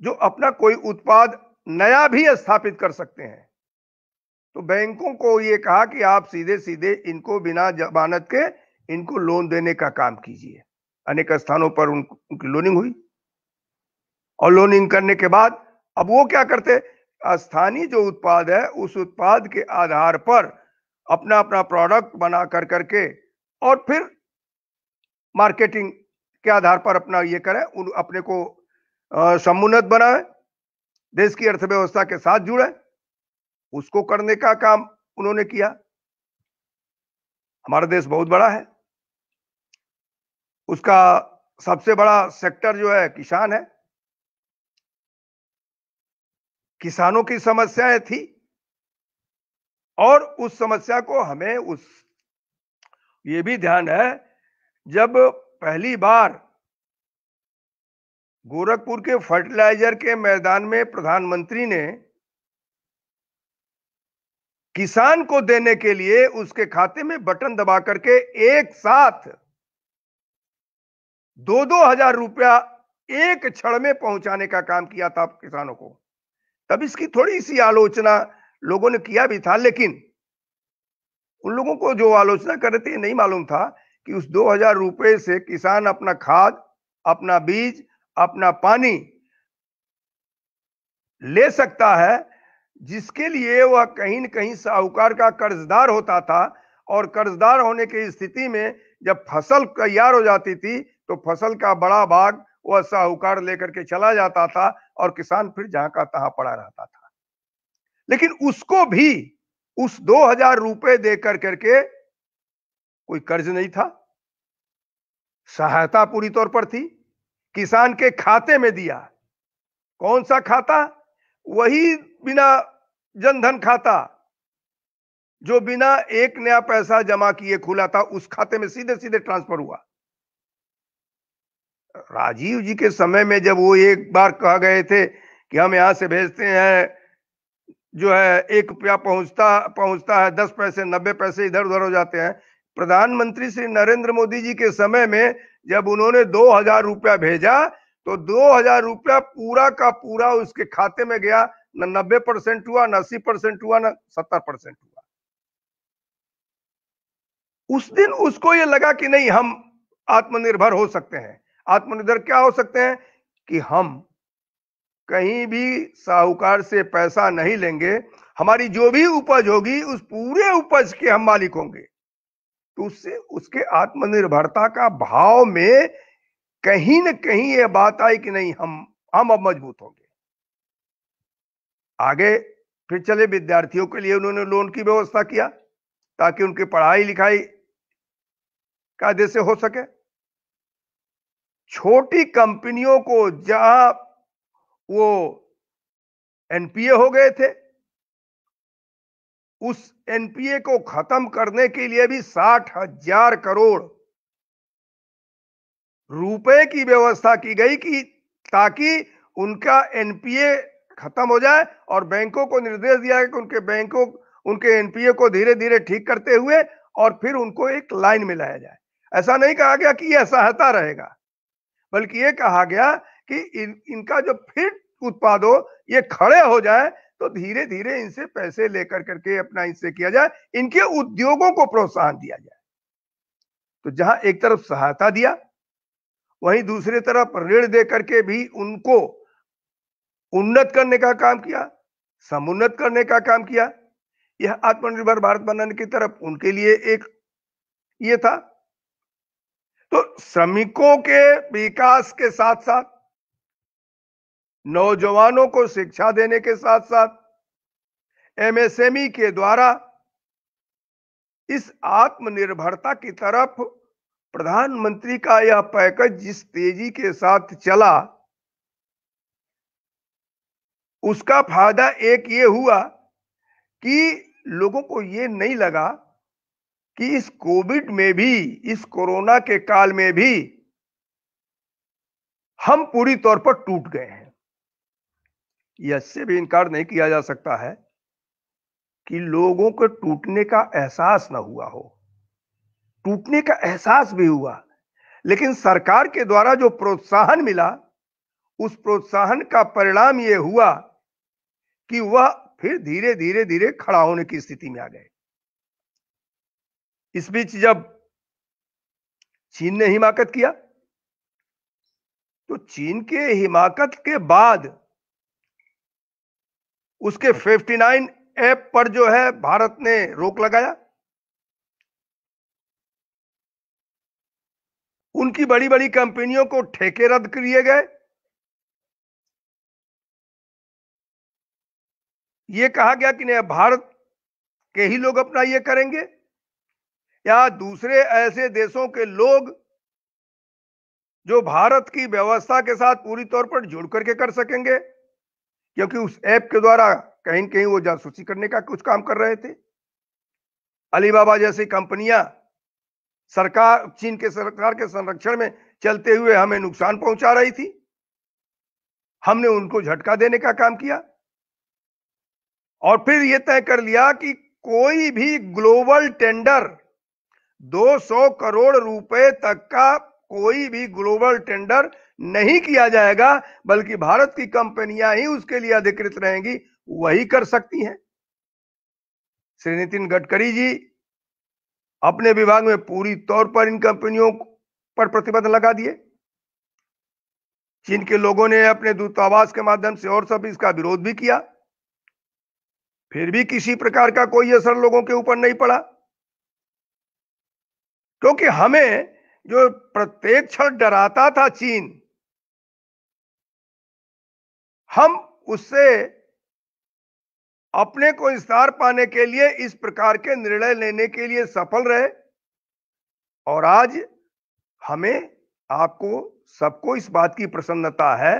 जो अपना कोई उत्पाद नया भी स्थापित कर सकते हैं, तो बैंकों को यह कहा कि आप सीधे सीधे इनको बिना जमानत के इनको लोन देने का काम कीजिए। अनेक स्थानों पर उनकी लोनिंग हुई, और लोनिंग करने के बाद अब वो क्या करते, स्थानीय जो उत्पाद है उस उत्पाद के आधार पर अपना अपना प्रोडक्ट बना करके और फिर मार्केटिंग के आधार पर अपना ये करें, अपने को समुन्नत बनाए, देश की अर्थव्यवस्था के साथ जुड़े। उसको करने का काम उन्होंने किया। हमारा देश बहुत बड़ा है, उसका सबसे बड़ा सेक्टर जो है किसान है। किसानों की समस्याएं थी, और उस समस्या को हमें ये भी ध्यान है, जब पहली बार गोरखपुर के फर्टिलाइजर के मैदान में प्रधानमंत्री ने किसान को देने के लिए उसके खाते में बटन दबा करके एक साथ 2-2 हजार रुपया एक क्षण में पहुंचाने का काम किया था किसानों को, तब इसकी थोड़ी सी आलोचना लोगों ने किया भी था। लेकिन उन लोगों को जो आलोचना कर रहे थे, नहीं मालूम था कि उस 2000 रुपए से किसान अपना खाद, अपना बीज, अपना पानी ले सकता है, जिसके लिए वह कहीं न कहीं साहूकार का कर्जदार होता था। और कर्जदार होने की स्थिति में जब फसल तैयार हो जाती थी, तो फसल का बड़ा भाग वह साहूकार लेकर के चला जाता था, और किसान फिर जहां का तहां पड़ा रहता था। लेकिन उसको भी उस 2000 रुपए देकर करके कोई कर्ज नहीं था, सहायता पूरी तौर पर थी, किसान के खाते में दिया। कौन सा खाता? वही बिना जनधन खाता, जो बिना एक नया पैसा जमा किए खुला था, उस खाते में सीधे सीधे ट्रांसफर हुआ। राजीव जी के समय में जब वो एक बार कह गए थे कि हम यहां से भेजते हैं, जो है 1 रुपया पहुंचता है 10 पैसे 90 पैसे इधर उधर हो जाते हैं। प्रधानमंत्री श्री नरेंद्र मोदी जी के समय में जब उन्होंने 2000 रुपया भेजा, तो 2000 रुपया पूरा का पूरा उसके खाते में गया। न 90% हुआ, न 80% हुआ, न 70% हुआ। उस दिन उसको ये लगा कि नहीं, हम आत्मनिर्भर हो सकते हैं। आत्मनिर्भर क्या हो सकते हैं कि हम कहीं भी साहूकार से पैसा नहीं लेंगे, हमारी जो भी उपज होगी उस पूरे उपज के हम मालिक होंगे। तो उससे उसके आत्मनिर्भरता का भाव में कहीं न कहीं ये बात आई कि नहीं, हम अब मजबूत होंगे। आगे फिर चले, विद्यार्थियों के लिए उन्होंने लोन की व्यवस्था किया ताकि उनकी पढ़ाई लिखाई कायदे से हो सके। छोटी कंपनियों को जहां वो एनपीए हो गए थे, उस एनपीए को खत्म करने के लिए भी 60,000 करोड़ रुपए की व्यवस्था की गई कि ताकि उनका एनपीए खत्म हो जाए, और बैंकों को निर्देश दिया कि उनके एनपीए को धीरे धीरे ठीक करते हुए और फिर उनको एक लाइन में लाया जाए। ऐसा नहीं कहा गया कि यह सहायता रहेगा, बल्कि यह कहा गया कि इनका जो फिर उत्पाद हो, ये खड़े हो जाए तो धीरे धीरे इनसे पैसे लेकर करके अपना इनसे किया जाए, इनके उद्योगों को प्रोत्साहन दिया जाए। तो जहां एक तरफ सहायता दिया, वहीं दूसरी तरफ ऋण दे करके भी उनको उन्नत करने का काम किया, समुन्नत करने का काम किया। यह आत्मनिर्भर भारत बनाने की तरफ उनके लिए एक ये था। तो श्रमिकों के विकास के साथ साथ, नौजवानों को शिक्षा देने के साथ साथ, एमएसएमई के द्वारा इस आत्मनिर्भरता की तरफ प्रधानमंत्री का यह पैकेज जिस तेजी के साथ चला, उसका फायदा एक ये हुआ कि लोगों को ये नहीं लगा कि इस कोविड में भी, इस कोरोना के काल में भी हम पूरी तौर पर टूट गए हैं। इससे भी इनकार नहीं किया जा सकता है कि लोगों को टूटने का एहसास न हुआ हो। टूटने का एहसास भी हुआ, लेकिन सरकार के द्वारा जो प्रोत्साहन मिला, उस प्रोत्साहन का परिणाम यह हुआ कि वह फिर धीरे धीरे धीरे खड़ा होने की स्थिति में आ गए। इस बीच जब चीन ने हिमाकत किया, तो चीन के हिमाकत के बाद उसके 59 ऐप पर जो है भारत ने रोक लगाया। उनकी बड़ी बड़ी कंपनियों को ठेके रद्द किए गए। यह कहा गया कि नहीं, भारत के ही लोग अपना ये करेंगे, या दूसरे ऐसे देशों के लोग जो भारत की व्यवस्था के साथ पूरी तौर पर जुड़ करके कर सकेंगे, क्योंकि उस ऐप के द्वारा कहीं न कहीं वो जासूसी करने का कुछ काम कर रहे थे। अलीबाबा जैसी कंपनियां चीन के सरकार के संरक्षण में चलते हुए हमें नुकसान पहुंचा रही थी। हमने उनको झटका देने का काम किया और फिर यह तय कर लिया कि कोई भी ग्लोबल टेंडर, 200 करोड़ रुपए तक का कोई भी ग्लोबल टेंडर नहीं किया जाएगा, बल्कि भारत की कंपनियां ही उसके लिए अधिकृत रहेंगी, वही कर सकती हैं। श्री नितिन गडकरी जी अपने विभाग में पूरी तौर पर इन कंपनियों पर प्रतिबंध लगा दिए। चीन के लोगों ने अपने दूतावास के माध्यम से और सब इसका विरोध भी किया, फिर भी किसी प्रकार का कोई असर लोगों के ऊपर नहीं पड़ा, क्योंकि हमें जो प्रत्येक क्षण डराता था चीन, हम उससे अपने को विस्तार पाने के लिए इस प्रकार के निर्णय लेने के लिए सफल रहे। और आज हमें, आपको, सबको इस बात की प्रसन्नता है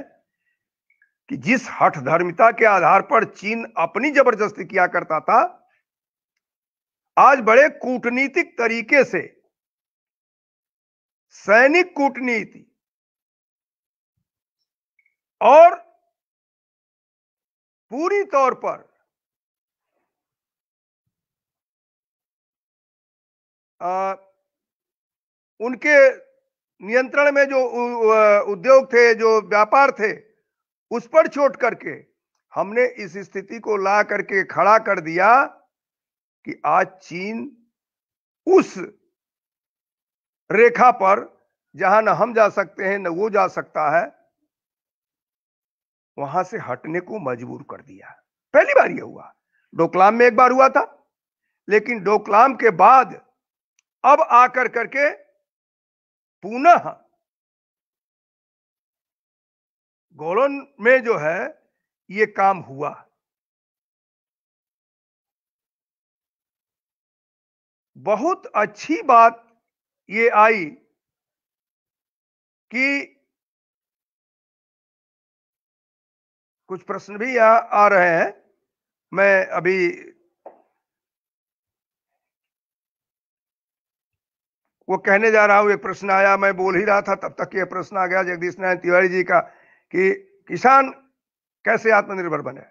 कि जिस हठधर्मिता के आधार पर चीन अपनी जबरदस्ती किया करता था, आज बड़े कूटनीतिक तरीके से, सैनिक कूटनीति और पूरी तौर पर उनके नियंत्रण में जो उद्योग थे, जो व्यापार थे, उस पर छोड़ करके हमने इस स्थिति को ला करके खड़ा कर दिया कि आज चीन उस रेखा पर जहां न हम जा सकते हैं न वो जा सकता है, वहां से हटने को मजबूर कर दिया। पहली बार यह हुआ, डोकलाम में एक बार हुआ था, लेकिन डोकलाम के बाद अब आकर करके पुनः गोलन में जो है ये काम हुआ। बहुत अच्छी बात ये आई कि कुछ प्रश्न भी यहां आ रहे हैं। मैं अभी वो कहने जा रहा हूं। एक प्रश्न आया, मैं बोल ही रहा था तब तक ये प्रश्न आ गया जगदीश नारायण तिवारी जी का कि किसान कैसे आत्मनिर्भर बने।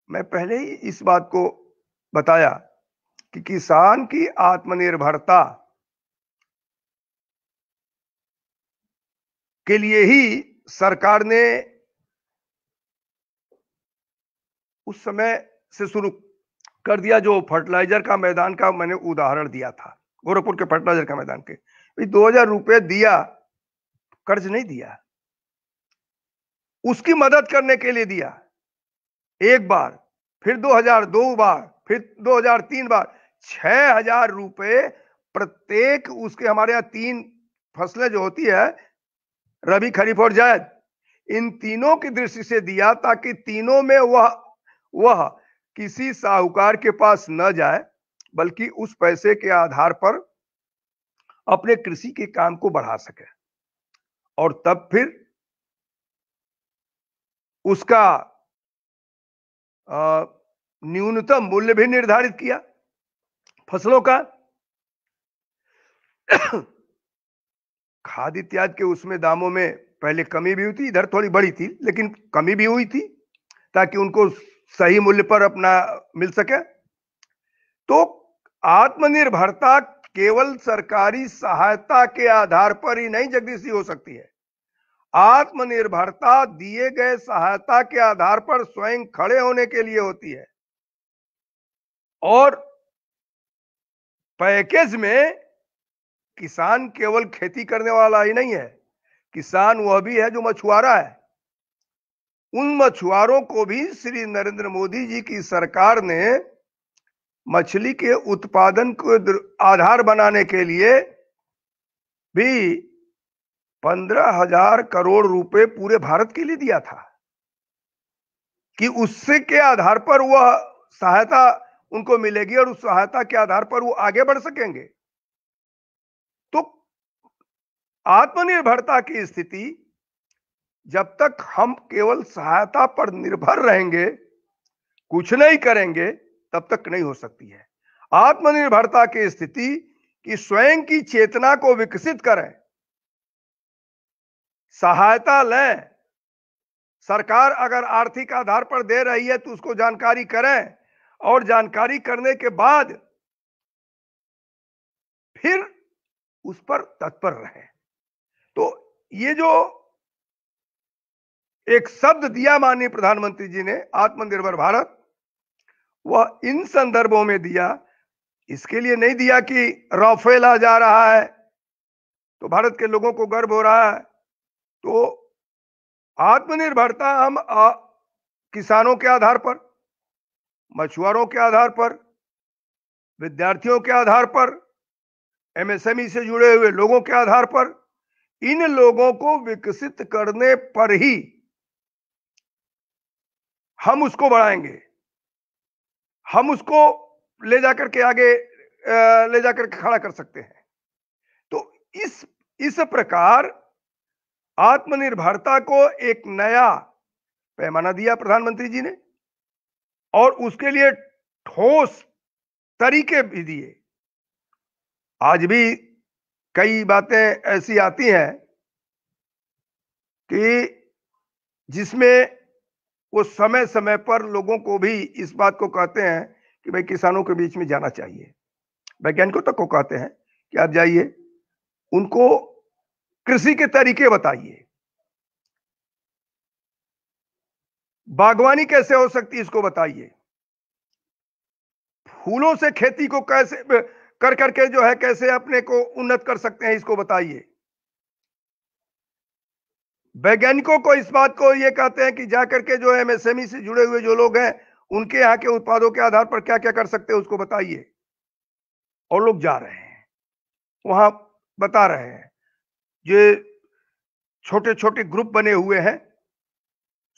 मैं पहले ही इस बात को बताया कि किसान की आत्मनिर्भरता के लिए ही सरकार ने उस समय से शुरू कर दिया। जो फर्टिलाइजर का मैदान का मैंने उदाहरण दिया था, गोरखपुर के फर्टिलाइजर का मैदान के 2000 रुपए दिया, कर्ज नहीं दिया, उसकी मदद करने के लिए दिया एक बार, फिर 2000 दो बार, फिर 2000 3 बार, 6000 रुपए प्रत्येक उसके। हमारे यहाँ 3 फसलें जो होती है, रबी, खरीफ और जायद, इन तीनों की दृष्टि से दिया ताकि तीनों में वह किसी साहूकार के पास न जाए, बल्कि उस पैसे के आधार पर अपने कृषि के काम को बढ़ा सके। और तब फिर उसका न्यूनतम मूल्य भी निर्धारित किया फसलों का। खाद इत्यादि के उसमें दामों में पहले कमी भी हुई थी, इधर थोड़ी बड़ी थी, लेकिन कमी भी हुई थी ताकि उनको सही मूल्य पर अपना मिल सके। तो आत्मनिर्भरता केवल सरकारी सहायता के आधार पर ही नहीं जगदीश जी हो सकती है। आत्मनिर्भरता दिए गए सहायता के आधार पर स्वयं खड़े होने के लिए होती है। और पैकेज में किसान केवल खेती करने वाला ही नहीं है, किसान वह भी है जो मछुआरा है। उन मछुआरों को भी श्री नरेंद्र मोदी जी की सरकार ने मछली के उत्पादन को आधार बनाने के लिए भी 15,000 करोड़ रुपए पूरे भारत के लिए दिया था कि उससे के आधार पर वह सहायता उनको मिलेगी और उस सहायता के आधार पर वो आगे बढ़ सकेंगे। तो आत्मनिर्भरता की स्थिति जब तक हम केवल सहायता पर निर्भर रहेंगे, कुछ नहीं करेंगे, तब तक नहीं हो सकती है। आत्मनिर्भरता की स्थिति कि स्वयं की चेतना को विकसित करें, सहायता लें। सरकार अगर आर्थिक आधार पर दे रही है तो उसको जानकारी करें, और जानकारी करने के बाद फिर उस पर तत्पर रहें। तो ये जो एक शब्द दिया माननीय प्रधानमंत्री जी ने, आत्मनिर्भर भारत, वह इन संदर्भों में दिया। इसके लिए नहीं दिया कि राफेल आ जा रहा है तो भारत के लोगों को गर्व हो रहा है। तो आत्मनिर्भरता हम किसानों के आधार पर, मछुआरों के आधार पर, विद्यार्थियों के आधार पर, एमएसएमई से जुड़े हुए लोगों के आधार पर, इन लोगों को विकसित करने पर ही हम उसको बढ़ाएंगे, हम उसको ले जाकर के आगे ले जाकर के खड़ा कर सकते हैं। तो इस प्रकार आत्मनिर्भरता को एक नया पैमाना दिया प्रधानमंत्री जी ने, और उसके लिए ठोस तरीके भी दिए। आज भी कई बातें ऐसी आती हैं कि जिसमें वो समय समय पर लोगों को भी इस बात को कहते हैं कि भाई किसानों के बीच में जाना चाहिए, वैज्ञानिकों तक को कहते हैं कि आप जाइए, उनको कृषि के तरीके बताइए, बागवानी कैसे हो सकती है इसको बताइए, फूलों से खेती को कैसे कर करके जो है कैसे अपने को उन्नत कर सकते हैं इसको बताइए। वैज्ञानिकों को इस बात को ये कहते हैं कि जाकर के जो एमएसएमई से जुड़े हुए जो लोग हैं उनके यहाँ के उत्पादों के आधार पर क्या क्या कर सकते हैं उसको बताइए। और लोग जा रहे हैं वहां, बता रहे हैं ये छोटे छोटे ग्रुप बने हुए हैं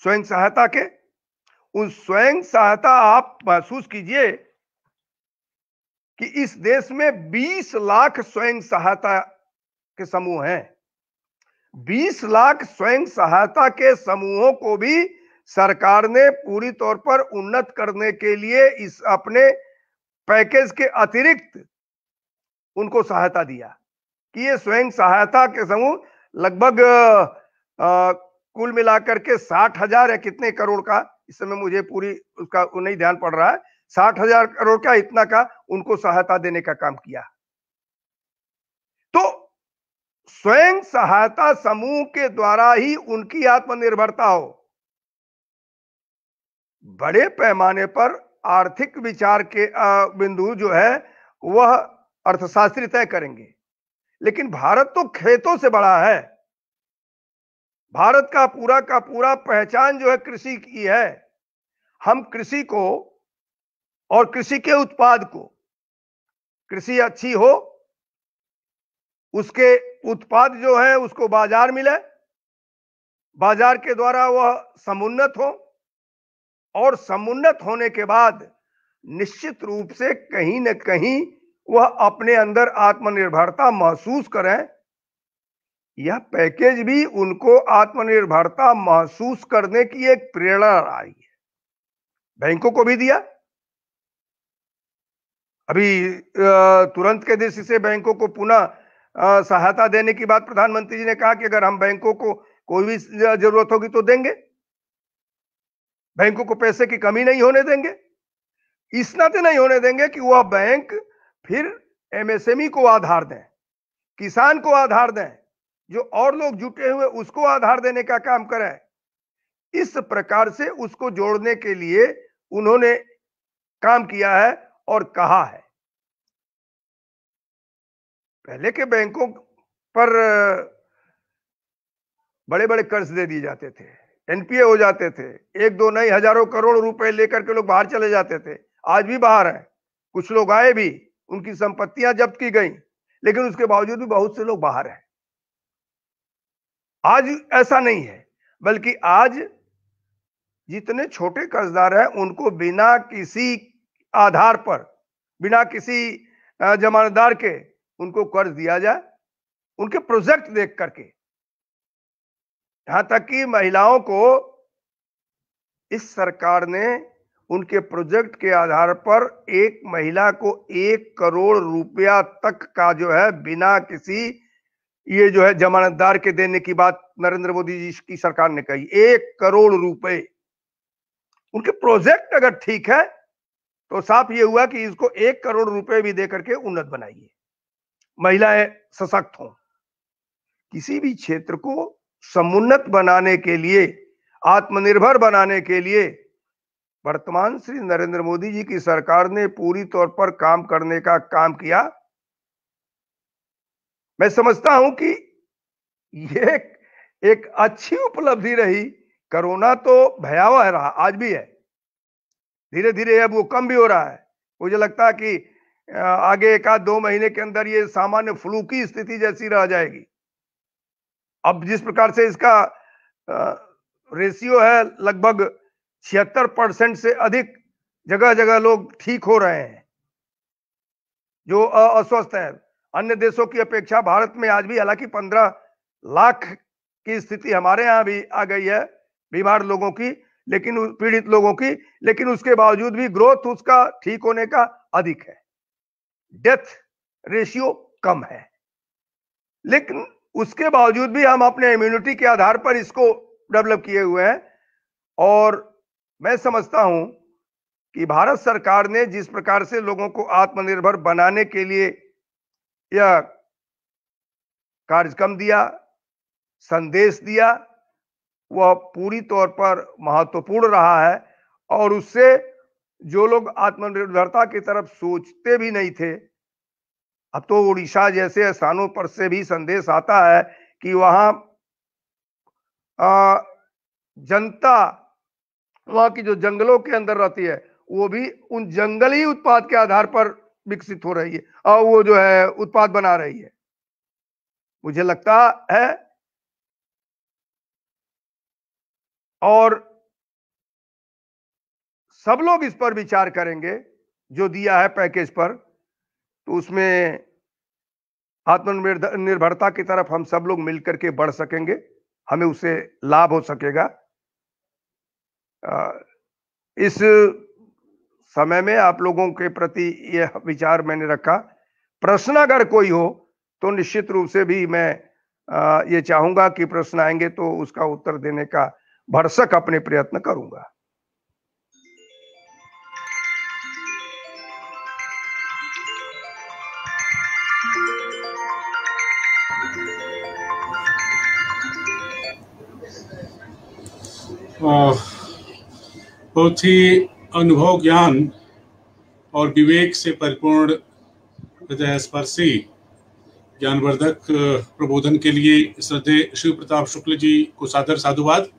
स्वयं सहायता के। उन स्वयं सहायता, आप महसूस कीजिए कि इस देश में 20 लाख स्वयं सहायता के समूह हैं। 20 लाख स्वयं सहायता के समूहों को भी सरकार ने पूरी तौर पर उन्नत करने के लिए इस अपने पैकेज के अतिरिक्त उनको सहायता दिया कि ये स्वयं सहायता के समूह लगभग कुल मिलाकर के 60,000 है, कितने करोड़ का, इस समय मुझे पूरी उसका नहीं ध्यान पड़ रहा है, 60,000 करोड़ का, इतना का उनको सहायता देने का काम किया। तो स्वयं सहायता समूह के द्वारा ही उनकी आत्मनिर्भरता हो। बड़े पैमाने पर आर्थिक विचार के बिंदु जो है वह अर्थशास्त्री तय करेंगे, लेकिन भारत तो खेतों से बड़ा है। भारत का पूरा पहचान जो है कृषि की है। हम कृषि को और कृषि के उत्पाद को, कृषि अच्छी हो, उसके उत्पाद जो है उसको बाजार मिले, बाजार के द्वारा वह समुन्नत हो, और समुन्नत होने के बाद निश्चित रूप से कहीं न कहीं वह अपने अंदर आत्मनिर्भरता महसूस करें। यह पैकेज भी उनको आत्मनिर्भरता महसूस करने की एक प्रेरणा आई है। बैंकों को भी दिया। अभी तुरंत के दृष्टि से बैंकों को पुनः सहायता देने की बात प्रधानमंत्री जी ने कहा कि अगर हम बैंकों को कोई भी जरूरत होगी तो देंगे, बैंकों को पैसे की कमी नहीं होने देंगे। इस नाते नहीं होने देंगे कि वह बैंक फिर एमएसएमई को आधार दें, किसान को आधार दें, जो और लोग जुटे हुए उसको आधार देने का काम करें। इस प्रकार से उसको जोड़ने के लिए उन्होंने काम किया है और कहा है। पहले के बैंकों पर बड़े बड़े कर्ज दे दिए जाते थे, एनपीए हो जाते थे, एक दो नहीं हजारों करोड़ रुपए लेकर के लोग बाहर चले जाते थे। आज भी बाहर हैं, कुछ लोग आए भी, उनकी संपत्तियां जब्त की गई, लेकिन उसके बावजूद भी बहुत से लोग बाहर हैं। आज ऐसा नहीं है, बल्कि आज जितने छोटे कर्जदार हैं उनको बिना किसी आधार पर, बिना किसी जमानतदार के उनको कर्ज दिया जाए, उनके प्रोजेक्ट देख करके। यहां तक कि महिलाओं को इस सरकार ने उनके प्रोजेक्ट के आधार पर एक महिला को 1 करोड़ रुपया तक का जो है बिना किसी ये जो है जमानतदार के देने की बात नरेंद्र मोदी जी की सरकार ने कही। 1 करोड़ रुपए। उनके प्रोजेक्ट अगर ठीक है तो साफ ये हुआ कि इसको 1 करोड़ रुपए भी देकर के उन्नत बनाइए, महिलाएं सशक्त हों। किसी भी क्षेत्र को समुन्नत बनाने के लिए, आत्मनिर्भर बनाने के लिए वर्तमान श्री नरेंद्र मोदी जी की सरकार ने पूरी तौर पर काम करने का काम किया। मैं समझता हूं कि ये एक अच्छी उपलब्धि रही। कोरोना तो भयावह रहा, आज भी है, धीरे धीरे अब वो कम भी हो रहा है। मुझे लगता है कि आगे 1-2 महीने के अंदर ये सामान्य फ्लू की स्थिति जैसी रह जाएगी। अब जिस प्रकार से इसका रेशियो है, लगभग 76% से अधिक जगह जगह लोग ठीक हो रहे हैं जो अस्वस्थ है। अन्य देशों की अपेक्षा भारत में आज भी हालांकि 15 लाख की स्थिति हमारे यहाँ भी आ गई है बीमार लोगों की, लेकिन पीड़ित लोगों की, लेकिन उसके बावजूद भी ग्रोथ उसका ठीक होने का अधिक है, डेथ रेशियो कम है। लेकिन उसके बावजूद भी हम अपने इम्यूनिटी के आधार पर इसको डेवलप किए हुए हैं। और मैं समझता हूं कि भारत सरकार ने जिस प्रकार से लोगों को आत्मनिर्भर बनाने के लिए यह कार्यक्रम दिया, संदेश दिया, वह पूरी तौर पर महत्वपूर्ण रहा है। और उससे जो लोग आत्मनिर्भरता की तरफ सोचते भी नहीं थे, अब तो उड़ीसा जैसे स्थानों पर से भी संदेश आता है कि वहां जनता वहां की जो जंगलों के अंदर रहती है वो भी उन जंगली उत्पाद के आधार पर विकसित हो रही है और वो जो है उत्पाद बना रही है। मुझे लगता है और सब लोग इस पर विचार करेंगे जो दिया है पैकेज पर, तो उसमें आत्मनिर्भरता की तरफ हम सब लोग मिलकर के बढ़ सकेंगे, हमें उससे लाभ हो सकेगा। इस समय में आप लोगों के प्रति यह विचार मैंने रखा। प्रश्न अगर कोई हो तो निश्चित रूप से भी मैं ये चाहूंगा कि प्रश्न आएंगे तो उसका उत्तर देने का भरसक अपने प्रयत्न करूंगा। बहुत ही अनुभव, ज्ञान और विवेक से परिपूर्ण हृदय स्पर्शी ज्ञानवर्धक प्रबोधन के लिए श्रद्धेय शिव प्रताप शुक्ल जी को सादर साधुवाद।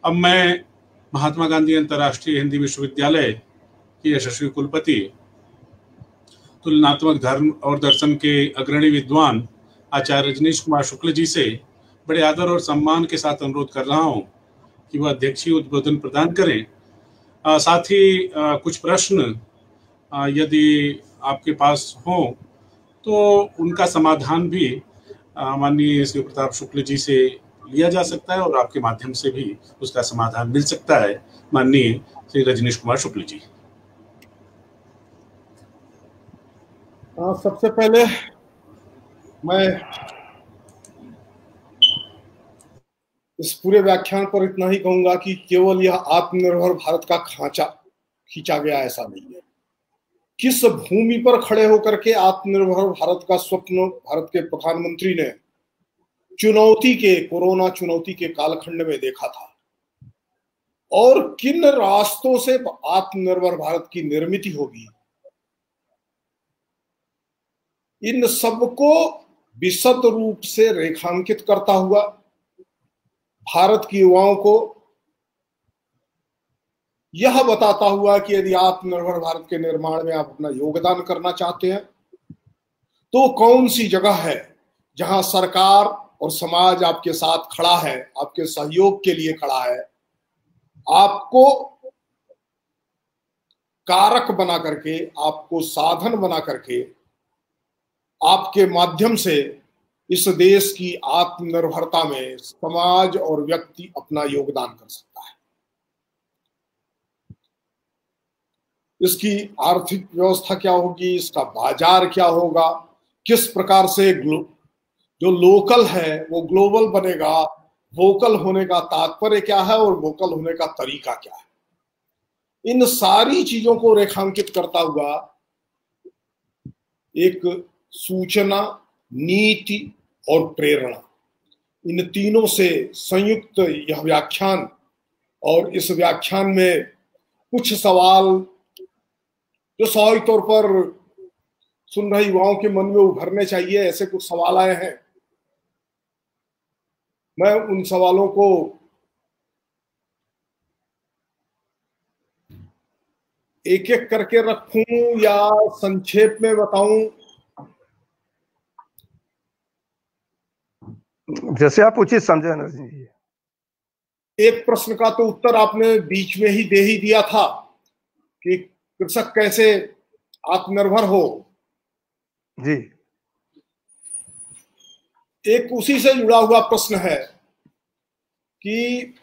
अब मैं महात्मा गांधी अंतर्राष्ट्रीय हिंदी विश्वविद्यालय के यशस्वी कुलपति, तुलनात्मक धर्म और दर्शन के अग्रणी विद्वान आचार्य रजनीश कुमार शुक्ल जी से बड़े आदर और सम्मान के साथ अनुरोध कर रहा हूं कि वह अध्यक्षीय उद्बोधन प्रदान करें। साथ ही कुछ प्रश्न यदि आपके पास हो तो उनका समाधान भी माननीय शिव प्रताप शुक्ल जी से लिया जा सकता है और आपके माध्यम से भी उसका समाधान मिल सकता है। माननीय श्री रजनीश कुमार शुक्ल जी। सबसे पहले मैं इस पूरे व्याख्यान पर इतना ही कहूंगा कि केवल यह आत्मनिर्भर भारत का खांचा खींचा गया ऐसा नहीं है। किस भूमि पर खड़े होकर के आत्मनिर्भर भारत का स्वप्न भारत के प्रधानमंत्री ने कोरोना चुनौती के कालखंड में देखा था और किन रास्तों से आत्मनिर्भर भारत की निर्मित होगी, इन सबको विशद रूप से रेखांकित करता हुआ भारत के युवाओं को यह बताता हुआ कि यदि आत्मनिर्भर भारत के निर्माण में आप अपना योगदान करना चाहते हैं तो कौन सी जगह है जहां सरकार और समाज आपके साथ खड़ा है, आपके सहयोग के लिए खड़ा है, आपको कारक बना करके, आपको साधन बना करके, आपके माध्यम से इस देश की आत्मनिर्भरता में समाज और व्यक्ति अपना योगदान कर सकता है। इसकी आर्थिक व्यवस्था क्या होगी, इसका बाजार क्या होगा, किस प्रकार से जो लोकल है वो ग्लोबल बनेगा, वोकल होने का तात्पर्य क्या है और वोकल होने का तरीका क्या है, इन सारी चीजों को रेखांकित करता हुआ एक सूचना, नीति और प्रेरणा, इन तीनों से संयुक्त यह व्याख्यान। और इस व्याख्यान में कुछ सवाल जो स्वाभाविक तौर पर सुन रहे युवाओं के मन में उभरने चाहिए, ऐसे कुछ सवाल आए हैं। मैं उन सवालों को एक एक करके रखूं या संक्षेप में बताऊं? जैसे आप उचित समझे नरसिंह जी। एक प्रश्न का तो उत्तर आपने बीच में ही दे ही दिया था कि कृषक कैसे आत्मनिर्भर हो जी। एक उसी से जुड़ा हुआ प्रश्न है कि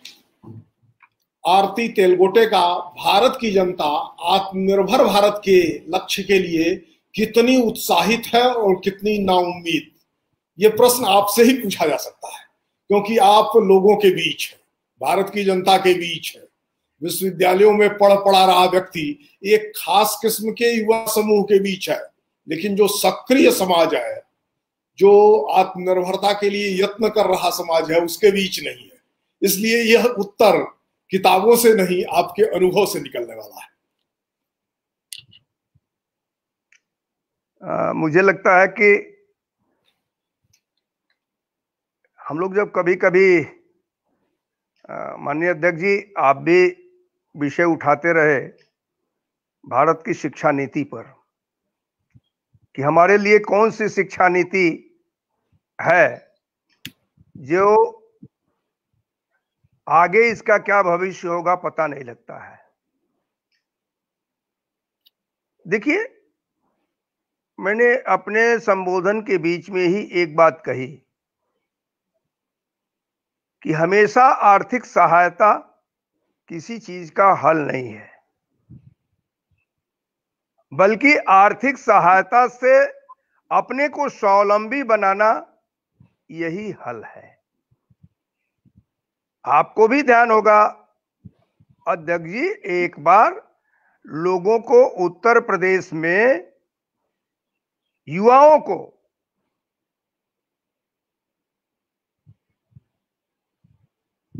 आरती तेलगोटे का भारत की जनता आत्मनिर्भर भारत के लक्ष्य के लिए कितनी उत्साहित है और कितनी नाउम्मीद। ये प्रश्न आपसे ही पूछा जा सकता है क्योंकि आप लोगों के बीच है, भारत की जनता के बीच है। विश्वविद्यालयों में पढ़ा रहा व्यक्ति एक खास किस्म के युवा समूह के बीच है, लेकिन जो सक्रिय समाज है, जो आत्मनिर्भरता के लिए यत्न कर रहा समाज है, उसके बीच नहीं है। इसलिए यह उत्तर किताबों से नहीं, आपके अनुभव से निकलने वाला है। मुझे लगता है कि हम लोग जब कभी कभी माननीय अध्यक्ष जी, आप भी विषय उठाते रहे भारत की शिक्षा नीति पर, कि हमारे लिए कौन सी शिक्षा नीति है जो आगे इसका क्या भविष्य होगा पता नहीं लगता है। देखिए, मैंने अपने संबोधन के बीच में ही एक बात कही कि हमेशा आर्थिक सहायता किसी चीज का हल नहीं है, बल्कि आर्थिक सहायता से अपने को स्वावलंबी बनाना यही हल है। आपको भी ध्यान होगा अध्यक्ष जी, एक बार लोगों को उत्तर प्रदेश में युवाओं को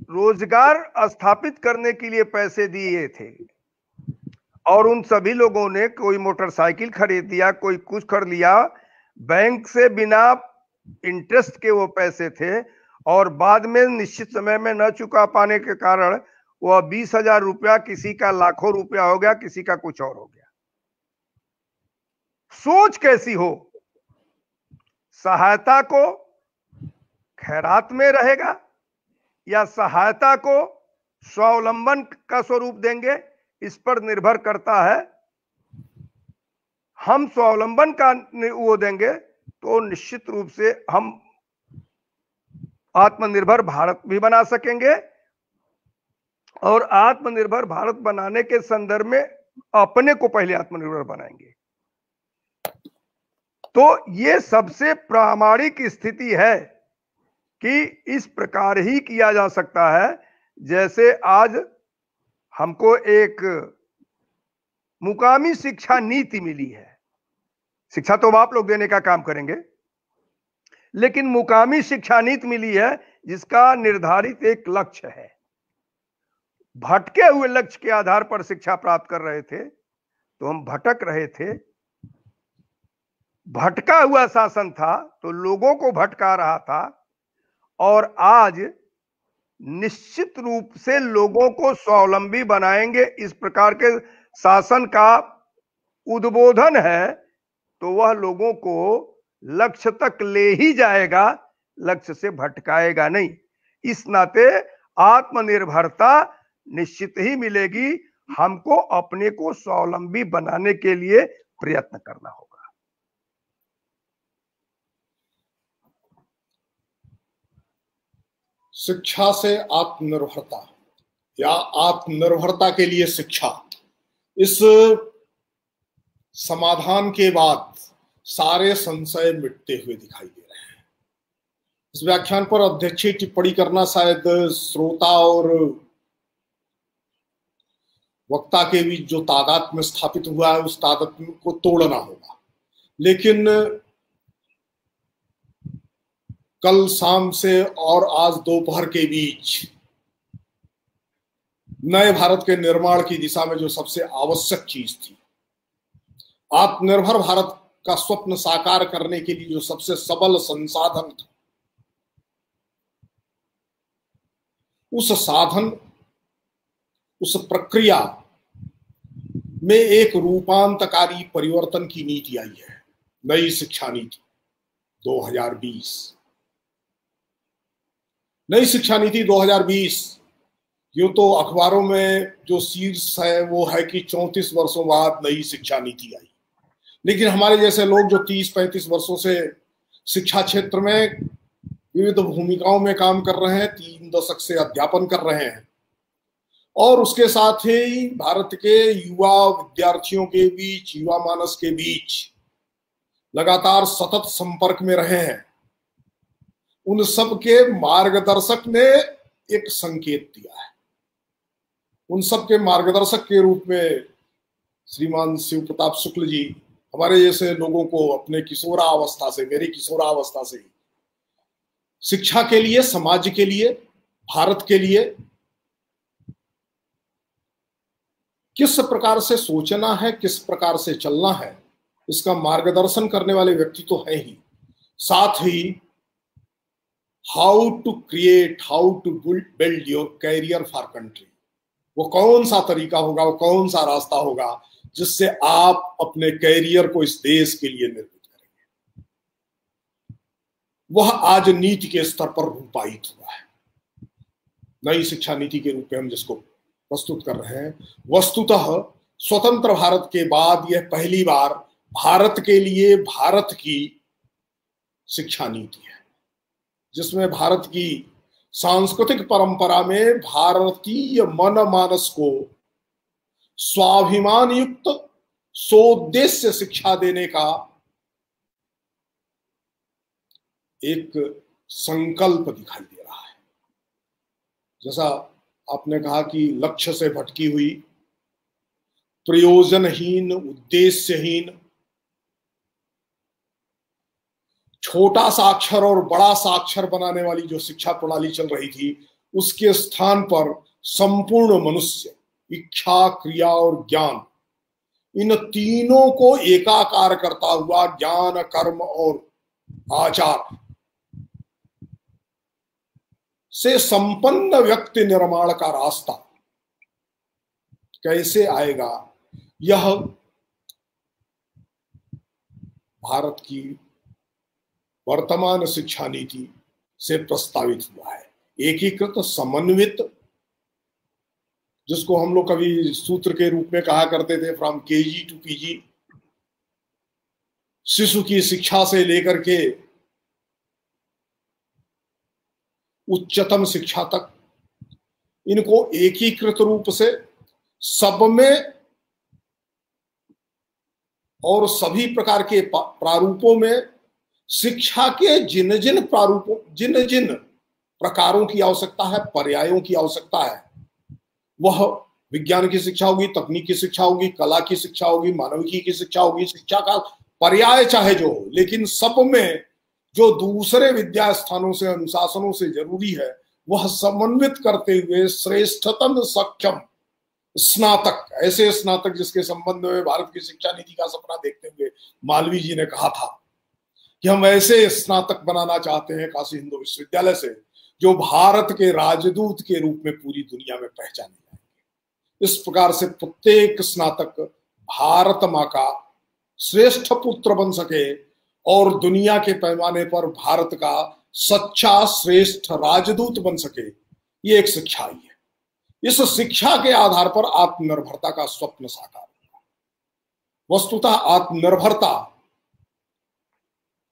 रोजगार स्थापित करने के लिए पैसे दिए थे और उन सभी लोगों ने कोई मोटरसाइकिल खरीद दिया, कोई कुछ खरीद लिया, बैंक से बिना इंटरेस्ट के वो पैसे थे और बाद में निश्चित समय में न चुका पाने के कारण वह 20,000 रुपया किसी का लाखों रुपया हो गया, किसी का कुछ और हो गया। सोच कैसी हो, सहायता को खैरात में रहेगा या सहायता को स्वावलंबन का स्वरूप देंगे, इस पर निर्भर करता है। हम स्वावलंबन का वो देंगे तो निश्चित रूप से हम आत्मनिर्भर भारत भी बना सकेंगे और आत्मनिर्भर भारत बनाने के संदर्भ में अपने को पहले आत्मनिर्भर बनाएंगे। तो ये सबसे प्रामाणिक स्थिति है कि इस प्रकार ही किया जा सकता है जैसे आज हमको एक मुकामी शिक्षा नीति मिली है। शिक्षा तो आप लोग देने का काम करेंगे, लेकिन मुकामी शिक्षा नीति मिली है जिसका निर्धारित एक लक्ष्य है। भटके हुए लक्ष्य के आधार पर शिक्षा प्राप्त कर रहे थे तो हम भटक रहे थे। भटका हुआ शासन था तो लोगों को भटका रहा था और आज निश्चित रूप से लोगों को स्वावलंबी बनाएंगे, इस प्रकार के शासन का उद्बोधन है तो वह लोगों को लक्ष्य तक ले ही जाएगा, लक्ष्य से भटकाएगा नहीं। इस नाते आत्मनिर्भरता निश्चित ही मिलेगी। हमको अपने को स्वावलंबी बनाने के लिए प्रयत्न करना होगा। शिक्षा से आत्मनिर्भरता या आत्मनिर्भरता के लिए शिक्षा, इस समाधान के बाद सारे संशय मिटते हुए दिखाई दे रहे हैं। इस व्याख्यान पर अध्यक्षीय टिप्पणी करना शायद श्रोता और वक्ता के बीच जो तादात्म्य में स्थापित हुआ है उस तादात्म्य को तोड़ना होगा। लेकिन कल शाम से और आज दोपहर के बीच नए भारत के निर्माण की दिशा में जो सबसे आवश्यक चीज थी, आत्मनिर्भर भारत का स्वप्न साकार करने के लिए जो सबसे सबल संसाधन था, उस साधन, उस प्रक्रिया में एक रूपांतकारी परिवर्तन की नीति आई है, नई शिक्षा नीति 2020। नई शिक्षा नीति 2020 यूं तो अखबारों में जो शीर्ष है वो है कि 34 वर्षों बाद नई शिक्षा नीति आई, लेकिन हमारे जैसे लोग जो 30-35 वर्षों से शिक्षा क्षेत्र में विविध भूमिकाओं में काम कर रहे हैं, 3 दशक से अध्यापन कर रहे हैं और उसके साथ ही भारत के युवा विद्यार्थियों के बीच, युवा मानस के बीच लगातार सतत संपर्क में रहे हैं, उन सब के मार्गदर्शक ने एक संकेत दिया है। उन सब के मार्गदर्शक के रूप में श्रीमान शिव प्रताप शुक्ल जी हमारे जैसे लोगों को अपने किशोरावस्था से, मेरी किशोरावस्था से शिक्षा के लिए, समाज के लिए, भारत के लिए किस प्रकार से सोचना है, किस प्रकार से चलना है, इसका मार्गदर्शन करने वाले व्यक्ति तो है ही, साथ ही how to create, how to build your career for country, वो कौन सा तरीका होगा, वो कौन सा रास्ता होगा जिससे आप अपने कैरियर को इस देश के लिए निर्मित वह आज नीति के स्तर पर रूपायित हुआ है। नई शिक्षा नीति के रूप में हम जिसको प्रस्तुत कर रहे हैं, वस्तुतः स्वतंत्र भारत के बाद यह पहली बार भारत के लिए भारत की शिक्षा नीति है, जिसमें भारत की सांस्कृतिक परंपरा में भारतीय मन मानस को स्वाभिमान युक्त सोद्देश्य शिक्षा देने का एक संकल्प दिखाई दे रहा है। जैसा आपने कहा कि लक्ष्य से भटकी हुई, प्रयोजनहीन, उद्देश्यहीन, छोटा सा अक्षर और बड़ा सा अक्षर बनाने वाली जो शिक्षा प्रणाली चल रही थी, उसके स्थान पर संपूर्ण मनुष्य, इच्छा, क्रिया और ज्ञान, इन तीनों को एकाकार करता हुआ ज्ञान, कर्म और आचार से संपन्न व्यक्ति निर्माण का रास्ता कैसे आएगा, यह भारत की वर्तमान शिक्षा नीति से प्रस्तावित हुआ है। एकीकृत, समन्वित, जिसको हम लोग कभी सूत्र के रूप में कहा करते थे, फ्रॉम केजी टू पीजी, शिशु की शिक्षा से लेकर के उच्चतम शिक्षा तक, इनको एकीकृत रूप से सब में और सभी प्रकार के प्रारूपों में शिक्षा के जिन जिन प्रारूपों, जिन जिन प्रकारों की आवश्यकता है, पर्यायों की आवश्यकता है, वह विज्ञान की शिक्षा होगी, तकनीक की शिक्षा होगी, कला की शिक्षा होगी, मानविकी की शिक्षा होगी, शिक्षा का पर्याय चाहे जो हो, लेकिन सब में जो दूसरे विद्या स्थानों से, अनुशासनों से जरूरी है, वह समन्वित करते हुए श्रेष्ठतम सक्षम स्नातक, ऐसे स्नातक जिसके संबंध में भारत की शिक्षा नीति का सपना देखते हुए मालवीय जी ने कहा था कि हम ऐसे स्नातक बनाना चाहते हैं काशी हिंदू विश्वविद्यालय से, जो भारत के राजदूत के रूप में पूरी दुनिया में पहचाने जाएंगे। इस प्रकार से प्रत्येक स्नातक भारत माँ का श्रेष्ठ पुत्र बन सके और दुनिया के पैमाने पर भारत का सच्चा श्रेष्ठ राजदूत बन सके, ये एक शिक्षा ही है। इस शिक्षा के आधार पर आत्मनिर्भरता का स्वप्न साकार होगा। वस्तुतः आत्मनिर्भरता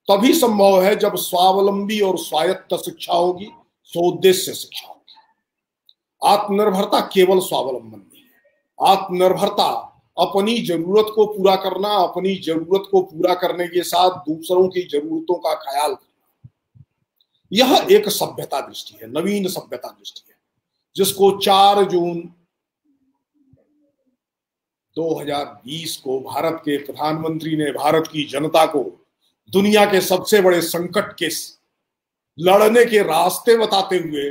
तभी संभव है जब स्वावलंबी और स्वायत्त शिक्षा होगी, सोद्देश्य शिक्षा होगी। आत्मनिर्भरता केवल स्वावलंबन नहीं है। आत्मनिर्भरता अपनी जरूरत को पूरा करना, अपनी जरूरत को पूरा करने के साथ दूसरों की जरूरतों का ख्याल करना, यह एक सभ्यता दृष्टि है, नवीन सभ्यता दृष्टि है, जिसको 4 जून 2020 को भारत के प्रधानमंत्री ने भारत की जनता को दुनिया के सबसे बड़े संकट के लड़ने के रास्ते बताते हुए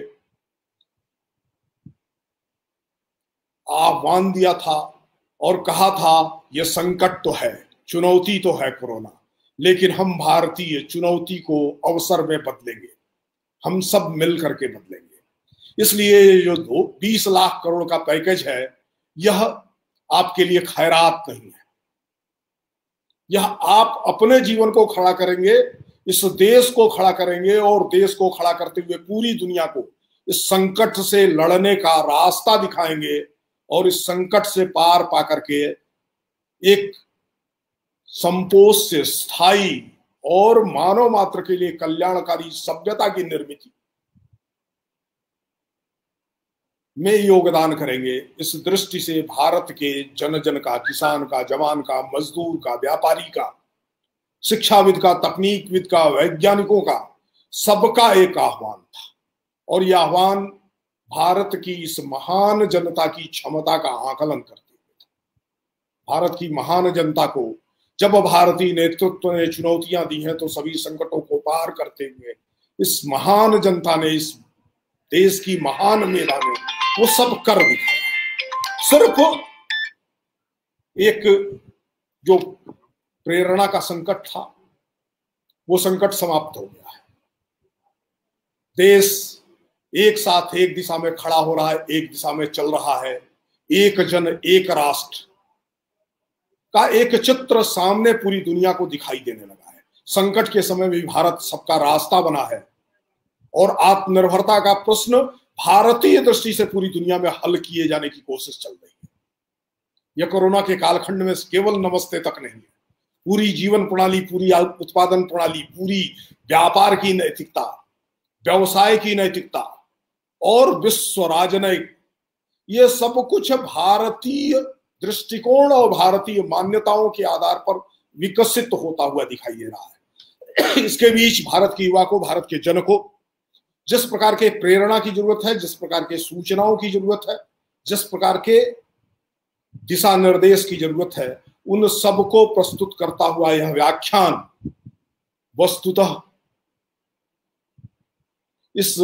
आह्वान दिया था और कहा था, यह संकट तो है, चुनौती तो है कोरोना, लेकिन हम भारतीय चुनौती को अवसर में बदलेंगे, हम सब मिल करके बदलेंगे। इसलिए जो 20 लाख करोड़ का पैकेज है, यह आपके लिए खैरात नहीं है, यह आप अपने जीवन को खड़ा करेंगे, इस देश को खड़ा करेंगे और देश को खड़ा करते हुए पूरी दुनिया को इस संकट से लड़ने का रास्ता दिखाएंगे और इस संकट से पार पा करके एक संपोष्य, स्थायी और मानव मात्र के लिए कल्याणकारी सभ्यता की निर्मिति में योगदान करेंगे। इस दृष्टि से भारत के जन जन का, किसान का, जवान का, मजदूर का, व्यापारी का, शिक्षाविद का, तकनीकविद का, वैज्ञानिकों का, सबका एक आह्वान था और यह आह्वान भारत की इस महान जनता की क्षमता का आकलन करते हुए था। भारत की महान जनता को जब भारतीय नेतृत्व ने चुनौतियां दी हैं, तो सभी संकटों को पार करते हुए इस महान जनता ने, इस देश की महान मेधा ने वो सब कर दिखाया। सिर्फ एक जो प्रेरणा का संकट था, वो संकट समाप्त हो गया है। देश एक साथ एक दिशा में खड़ा हो रहा है, एक दिशा में चल रहा है। एक जन एक राष्ट्र का एक चित्र सामने पूरी दुनिया को दिखाई देने लगा है। संकट के समय में भारत सबका रास्ता बना है और आत्मनिर्भरता का प्रश्न भारतीय दृष्टि से पूरी दुनिया में हल किए जाने की कोशिश चल रही है। यह कोरोना के कालखंड में केवल नमस्ते तक नहीं है, पूरी जीवन प्रणाली, पूरी उत्पादन प्रणाली, पूरी व्यापार की नैतिकता, व्यवसाय की नैतिकता और विश्व राजनयिक, ये सब कुछ भारतीय दृष्टिकोण और भारतीय मान्यताओं के आधार पर विकसित होता हुआ दिखाई दे रहा है। इसके बीच भारत के युवा को, भारत के जन को जिस प्रकार के प्रेरणा की जरूरत है, जिस प्रकार के सूचनाओं की जरूरत है, जिस प्रकार के दिशा निर्देश की जरूरत है, उन सबको प्रस्तुत करता हुआ यह व्याख्यान वस्तुतः इस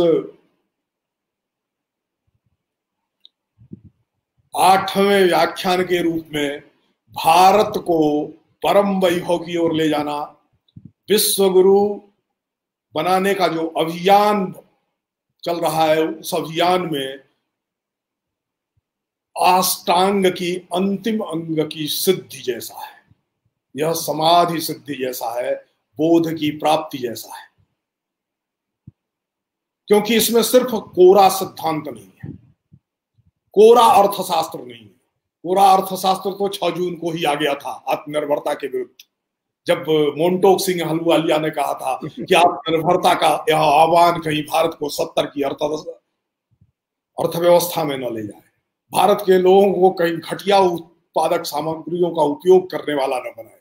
8वें व्याख्यान के रूप में भारत को परम वैभव की ओर ले जाना, विश्व गुरु बनाने का जो अभियान चल रहा है, उस अभियान में अष्टांग की अंतिम अंग की सिद्धि जैसा है, यह समाधि सिद्धि जैसा है, बोध की प्राप्ति जैसा है, क्योंकि इसमें सिर्फ कोरा सिद्धांत नहीं है, कोरा अर्थशास्त्र नहीं है। कोरा अर्थशास्त्र तो 6 जून को ही आ गया था आत्मनिर्भरता के विरुद्ध, जब मोन्टोक सिंह हलूवालिया ने कहा था कि आत्मनिर्भरता का यह आह्वान कहीं भारत को 70 की अर्थव्यवस्था में न ले जाए, भारत के लोगों को कहीं घटिया उत्पादक सामग्रियों का उपयोग करने वाला न बनाए।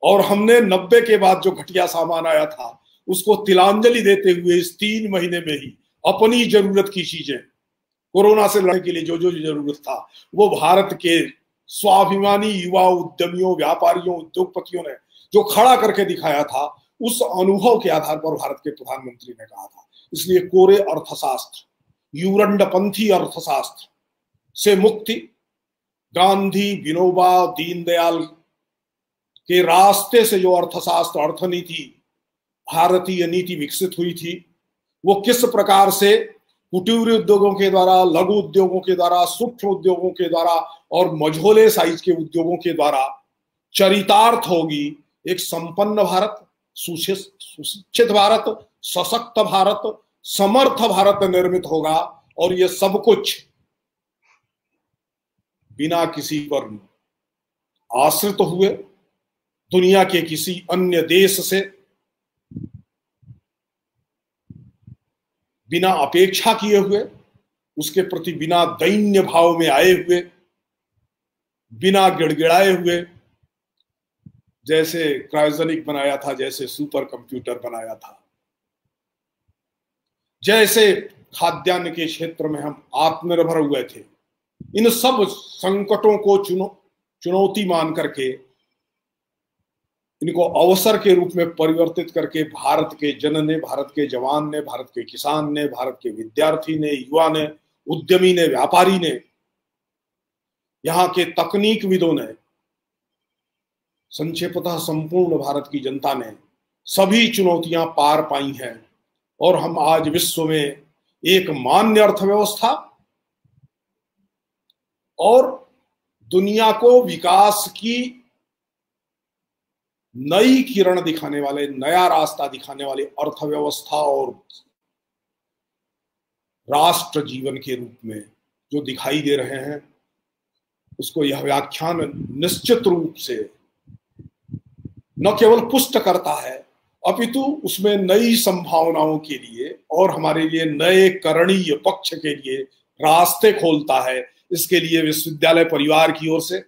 और हमने 90 के बाद जो घटिया सामान आया था उसको तिलांजलि देते हुए इस 3 महीने में ही अपनी जरूरत की चीजें, कोरोना से लड़ने के लिए जो जो जरूरत था, वो भारत के स्वाभिमानी युवा उद्यमियों, व्यापारियों, उद्योगपतियों ने जो खड़ा करके दिखाया था, उस अनुभव के आधार पर भारत के प्रधानमंत्री ने कहा था। इसलिए कोरे अर्थशास्त्र, यूरंडपंथी अर्थशास्त्र से मुक्ति, गांधी, विनोबा, दीनदयाल के रास्ते से जो अर्थशास्त्र, अर्थनीति, भारतीय नीति विकसित हुई थी, वो किस प्रकार से कुटीर उद्योगों के द्वारा, लघु उद्योगों के द्वारा, सूक्ष्म उद्योगों के द्वारा और मझोले साइज के उद्योगों के द्वारा चरितार्थ होगी एक संपन्न भारत, सुशिक्षित भारत, सशक्त भारत, समर्थ भारत निर्मित होगा। और ये सब कुछ बिना किसी पर आश्रित हुए, दुनिया के किसी अन्य देश से बिना अपेक्षा किए हुए, उसके प्रति बिना दैन्य भाव में आए हुए, बिना गिड़गिड़ाए हुए, जैसे क्रायोजेनिक बनाया था, जैसे सुपर कंप्यूटर बनाया था, जैसे खाद्यान्न के क्षेत्र में हम आत्मनिर्भर हुए थे, इन सब संकटों को चुनौती मान करके, इनको अवसर के रूप में परिवर्तित करके भारत के जन ने, भारत के जवान ने, भारत के किसान ने, भारत के विद्यार्थी ने, युवा ने, उद्यमी ने, व्यापारी ने, यहाँ के तकनीकविदों ने, संक्षेपतः संपूर्ण भारत की जनता ने सभी चुनौतियां पार पाई हैं। और हम आज विश्व में एक मान्य अर्थव्यवस्था और दुनिया को विकास की नई किरण दिखाने वाले, नया रास्ता दिखाने वाली अर्थव्यवस्था और राष्ट्र जीवन के रूप में जो दिखाई दे रहे हैं, उसको यह व्याख्यान निश्चित रूप से न केवल पुष्ट करता है, अपितु उसमें नई संभावनाओं के लिए और हमारे लिए नए करणीय पक्ष के लिए रास्ते खोलता है। इसके लिए विश्वविद्यालय परिवार की ओर से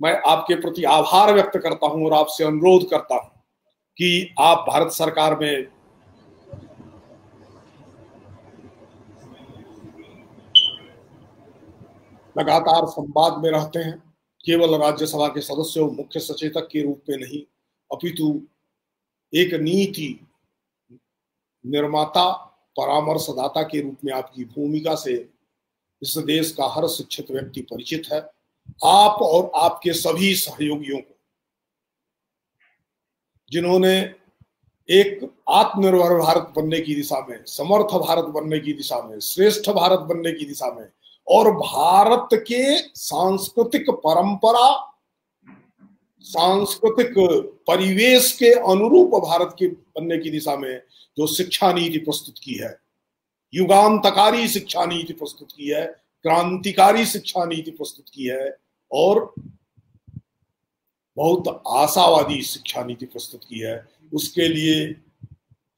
मैं आपके प्रति आभार व्यक्त करता हूं और आपसे अनुरोध करता हूं कि आप भारत सरकार में लगातार संवाद में रहते हैं, केवल राज्यसभा के सदस्य और मुख्य सचेतक के रूप में नहीं, अपितु एक नीति निर्माता, परामर्शदाता के रूप में आपकी भूमिका से इस देश का हर शिक्षित व्यक्ति परिचित है। आप और आपके सभी सहयोगियों को, जिन्होंने एक आत्मनिर्भर भारत बनने की दिशा में, समर्थ भारत बनने की दिशा में, श्रेष्ठ भारत बनने की दिशा में और भारत के सांस्कृतिक परंपरा, सांस्कृतिक परिवेश के अनुरूप भारत के बनने की दिशा में जो शिक्षा नीति प्रस्तुत की है, युगांतकारी शिक्षा नीति प्रस्तुत की है, क्रांतिकारी शिक्षा नीति प्रस्तुत की है और बहुत आशावादी शिक्षा नीति प्रस्तुत की है, उसके लिए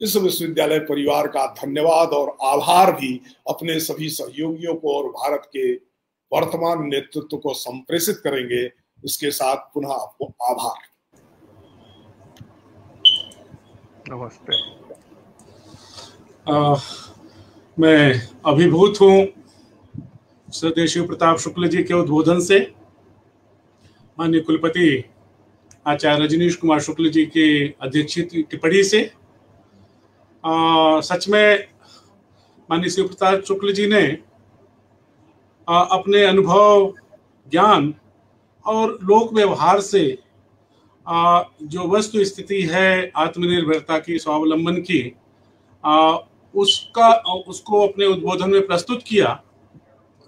इस विश्वविद्यालय परिवार का धन्यवाद और आभार भी अपने सभी सहयोगियों को और भारत के वर्तमान नेतृत्व को संप्रेषित करेंगे। इसके साथ पुनः आपको आभार। नमस्ते। मैं अभिभूत हूँ श्रद्धेय शिव प्रताप शुक्ल जी के उद्बोधन से, माननीय कुलपति आचार्य रजनीश कुमार शुक्ल जी के अध्यक्षित टिप्पणी से। सच में माननीय शिव प्रताप शुक्ल जी ने अपने अनुभव, ज्ञान और लोक व्यवहार से जो वस्तु स्थिति है आत्मनिर्भरता की, स्वावलंबन की, उसको अपने उद्बोधन में प्रस्तुत किया।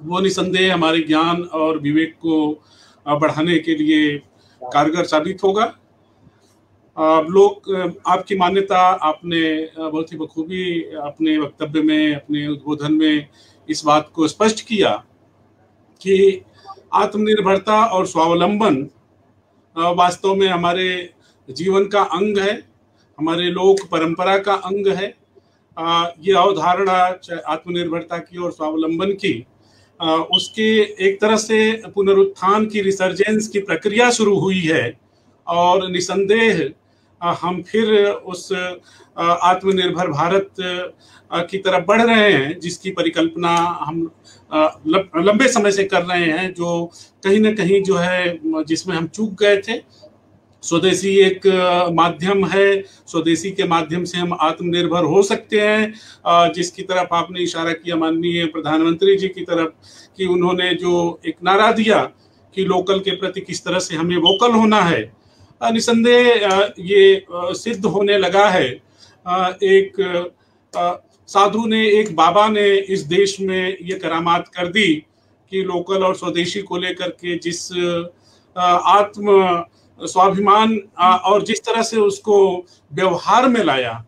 वो निसंदेह हमारे ज्ञान और विवेक को बढ़ाने के लिए कारगर साबित होगा। आपकी मान्यता आपने बहुत ही बखूबी अपने वक्तव्य में, अपने उद्बोधन में इस बात को स्पष्ट किया कि आत्मनिर्भरता और स्वावलंबन वास्तव में हमारे जीवन का अंग है, हमारे लोक परंपरा का अंग है। ये अवधारणा आत्मनिर्भरता की और स्वावलंबन की, उसके एक तरह से पुनरुत्थान की, रिसर्जेंस की प्रक्रिया शुरू हुई है और निसंदेह हम फिर उस आत्मनिर्भर भारत की तरफ बढ़ रहे हैं, जिसकी परिकल्पना हम लंबे समय से कर रहे हैं, जो कहीं ना कहीं जो है जिसमें हम चूक गए थे। स्वदेशी एक माध्यम है, स्वदेशी के माध्यम से हम आत्मनिर्भर हो सकते हैं, जिसकी तरफ आपने इशारा किया माननीय प्रधानमंत्री जी की तरफ, कि उन्होंने जो एक नारा दिया कि लोकल के प्रति किस तरह से हमें वोकल होना है। निसंदेह ये सिद्ध होने लगा है। एक साधु ने, एक बाबा ने इस देश में ये करामात कर दी कि लोकल और स्वदेशी को लेकर के जिस आत्म स्वाभिमान और जिस तरह से उसको व्यवहार में लाया,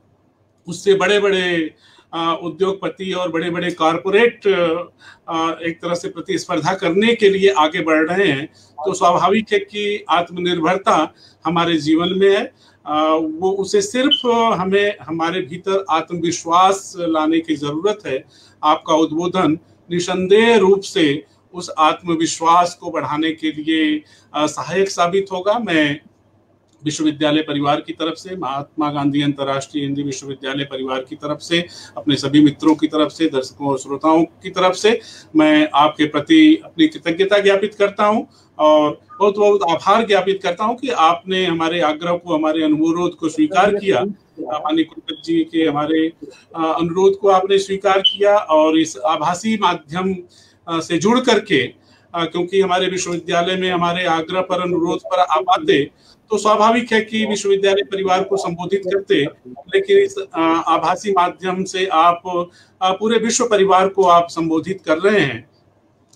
उससे बड़े बड़े उद्योगपति और बड़े बड़े कॉरपोरेट एक तरह से प्रतिस्पर्धा करने के लिए आगे बढ़ रहे हैं। तो स्वाभाविक है कि आत्मनिर्भरता हमारे जीवन में है। वो उसे सिर्फ हमें हमारे भीतर आत्मविश्वास लाने की जरूरत है। आपका उद्बोधन निसंदेह रूप से उस आत्मविश्वास को बढ़ाने के लिए सहायक साबित होगा। मैं विश्वविद्यालय परिवार की तरफ से, महात्मा गांधी अंतर्राष्ट्रीय हिंदी विश्वविद्यालय परिवार की तरफ से, अपने सभी मित्रों की तरफ से, दर्शकों और श्रोताओं की तरफ से मैं आपके प्रति अपनी कृतज्ञता ज्ञापित करता हूं और बहुत बहुत आभार ज्ञापित करता हूं कि आपने हमारे आग्रह को, हमारे अनुरोध को स्वीकार किया। माननीय कुलपति जी के हमारे अनुरोध को आपने स्वीकार किया और इस आभासी माध्यम से जुड़ करके, क्योंकि हमारे विश्वविद्यालय में हमारे आग्रह पर, अनुरोध पर आप आते तो स्वाभाविक है कि विश्वविद्यालय परिवार को संबोधित करते, लेकिन इस आभासी माध्यम से आप पूरे विश्व परिवार को आप संबोधित कर रहे हैं।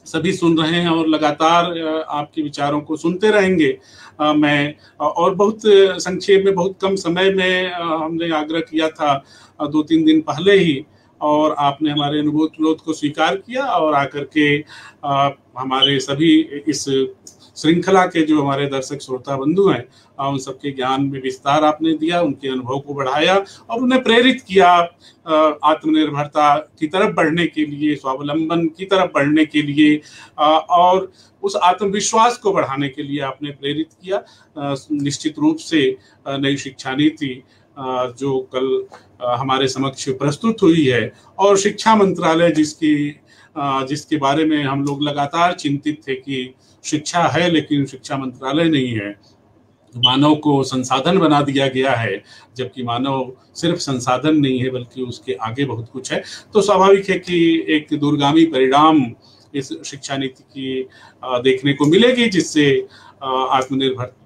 सभी सुन रहे हैं और लगातार आपके विचारों को सुनते रहेंगे। मैं और बहुत संक्षेप में, बहुत कम समय में हमने आग्रह किया था 2-3 दिन पहले ही, और आपने हमारे अनुरोध को स्वीकार किया और आकर के हमारे सभी इस श्रृंखला के जो हमारे दर्शक श्रोता बंधु हैं, उन सबके ज्ञान में विस्तार आपने दिया, उनके अनुभव को बढ़ाया और उन्हें प्रेरित किया आत्मनिर्भरता की तरफ बढ़ने के लिए, स्वावलंबन की तरफ बढ़ने के लिए और उस आत्मविश्वास को बढ़ाने के लिए आपने प्रेरित किया। निश्चित रूप से नई शिक्षा नीति जो कल हमारे समक्ष प्रस्तुत हुई है और शिक्षा मंत्रालय जिसके बारे में हम लोग लगातार चिंतित थे कि शिक्षा है लेकिन शिक्षा मंत्रालय नहीं है, मानव को संसाधन बना दिया गया है, जबकि मानव सिर्फ संसाधन नहीं है बल्कि उसके आगे बहुत कुछ है। तो स्वाभाविक है कि एक दूरगामी परिणाम इस शिक्षा नीति की देखने को मिलेगी, जिससे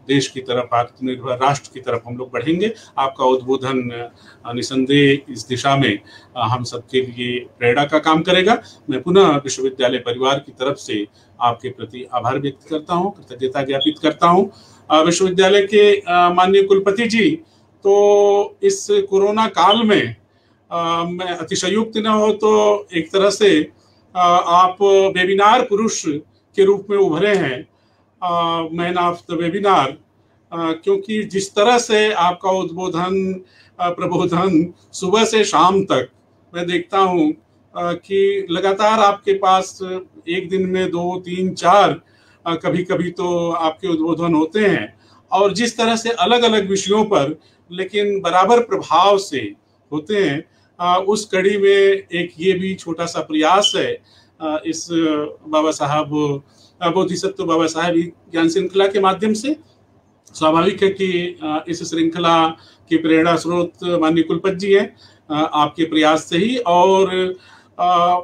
देश की तरफ, आत्मनिर्भर राष्ट्र की तरफ हम लोग बढ़ेंगे। आपका उद्बोधन निसंदेह इस दिशा में हम सबके लिए प्रेरणा का काम करेगा। मैं पुनः विश्वविद्यालय परिवार की तरफ से आपके प्रति आभार व्यक्त करता हूँ, कृतज्ञता ज्ञापित करता हूँ। विश्वविद्यालय के माननीय कुलपति जी, तो इस कोरोना काल में मैं अतिशयोक्ति न हो तो एक तरह से आप वेबिनार पुरुष के रूप में उभरे हैं, मैन ऑफ द वेबिनार, क्योंकि जिस तरह से आपका उद्बोधन प्रबोधन सुबह से शाम तक मैं देखता हूँ कि लगातार आपके पास एक दिन में 2, 3, 4 कभी कभी तो आपके उद्बोधन होते हैं, और जिस तरह से अलग अलग विषयों पर लेकिन बराबर प्रभाव से होते हैं, उस कड़ी में एक ये भी छोटा सा प्रयास है इस बाबा साहब बोधिसत्व बाबा साहब ज्ञान श्रृंखला के माध्यम से। स्वाभाविक है कि इस श्रृंखला की प्रेरणा स्रोत माननीय कुलपति जी हैं, आपके प्रयास से ही, और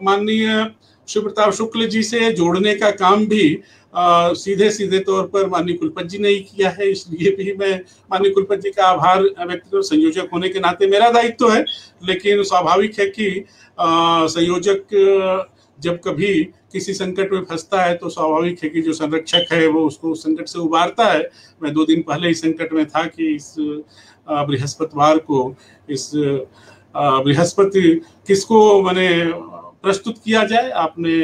माननीय शिव प्रताप शुक्ल जी से जोड़ने का काम भी सीधे सीधे तौर पर माननीय कुलपति जी ने ही किया है, इसलिए भी मैं माननीय कुलपति जी का आभार व्यक्त करूं। संयोजक होने के नाते मेरा दायित्व है, लेकिन स्वाभाविक है कि संयोजक जब कभी किसी संकट में फंसता है तो स्वाभाविक है कि जो संरक्षक है वो उसको संकट से उबारता है। मैं 2 दिन पहले ही संकट में था कि इस बृहस्पतिवार को इस बृहस्पति किसको मैंने प्रस्तुत किया जाए। आपने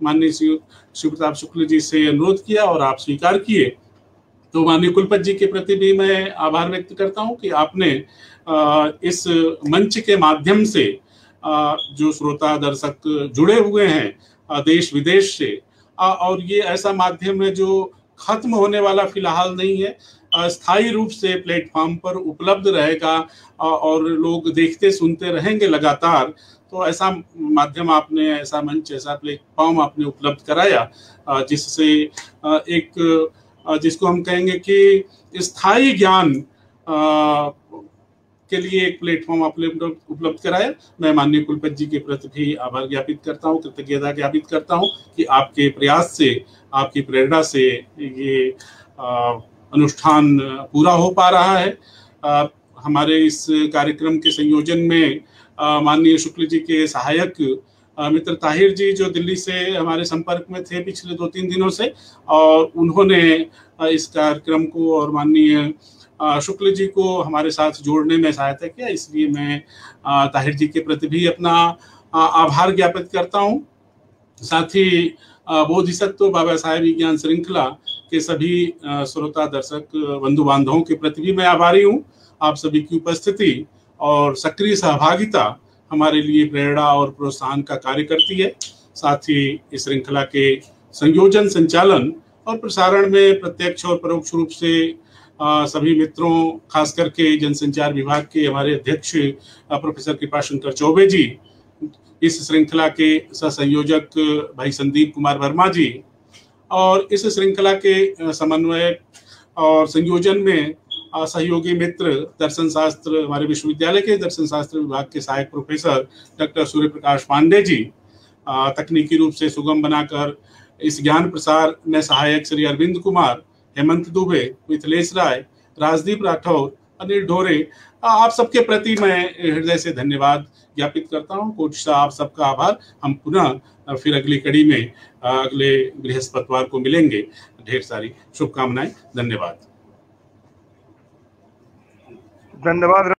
माननीय शिव प्रताप शुक्ल जी से अनुरोध किया और आप स्वीकार किए, तो माननीय कुलपति जी के प्रति भी मैं आभार व्यक्त करता हूं कि आपने इस मंच के माध्यम से जो श्रोता दर्शक जुड़े हुए हैं देश विदेश से, और ये ऐसा माध्यम है जो खत्म होने वाला फिलहाल नहीं है, स्थायी रूप से प्लेटफॉर्म पर उपलब्ध रहेगा और लोग देखते सुनते रहेंगे लगातार। तो ऐसा माध्यम आपने, ऐसा मंच, ऐसा प्लेटफॉर्म आपने उपलब्ध कराया जिससे एक जिसको हम कहेंगे कि स्थायी ज्ञान के लिए एक प्लेटफॉर्म आपने उपलब्ध कराया। मैं माननीय कुलपति जी के प्रति भी आभार ज्ञापित करता हूँ, कृतज्ञता ज्ञापित करता हूँ कि आपके प्रयास से, आपकी प्रेरणा से ये अनुष्ठान पूरा हो पा रहा है। हमारे इस कार्यक्रम के संयोजन में माननीय शुक्ल जी के सहायक मित्र ताहिर जी, जो दिल्ली से हमारे संपर्क में थे पिछले 2-3 दिनों से, और उन्होंने इस कार्यक्रम को और माननीय शुक्ल जी को हमारे साथ जोड़ने में सहायता किया, इसलिए मैं ताहिर जी के प्रति भी अपना आभार ज्ञापित करता हूँ। साथ ही बोधिसत्व बाबा साहेब ज्ञान श्रृंखला के सभी श्रोता दर्शक बंधु बांधवों के प्रति भी मैं आभारी हूँ। आप सभी की उपस्थिति और सक्रिय सहभागिता हमारे लिए प्रेरणा और प्रोत्साहन का कार्य करती है। साथ ही इस श्रृंखला के संयोजन, संचालन और प्रसारण में प्रत्यक्ष और परोक्ष रूप से सभी मित्रों, खास करके जनसंचार विभाग के हमारे अध्यक्ष प्रोफेसर कृपाशंकर चौबे जी, इस श्रृंखला के सहसंयोजक भाई संदीप कुमार वर्मा जी, और इस श्रृंखला के समन्वयक और संयोजन में सहयोगी मित्र दर्शन शास्त्र, हमारे विश्वविद्यालय के दर्शन शास्त्र विभाग के सहायक प्रोफेसर डॉक्टर सूर्य प्रकाश पांडे जी, तकनीकी रूप से सुगम बनाकर इस ज्ञान प्रसार में सहायक श्री अरविंद कुमार, हेमंत दुबे, मिथिलेश राय, राजदीप राठौर, अनिल ढोरे, आप सबके प्रति मैं हृदय से धन्यवाद ज्ञापित करता हूँ। कोटिशा आप सबका आभार। हम पुनः फिर अगली कड़ी में अगले बृहस्पतिवार को मिलेंगे। ढेर सारी शुभकामनाएं। धन्यवाद। धन्यवाद।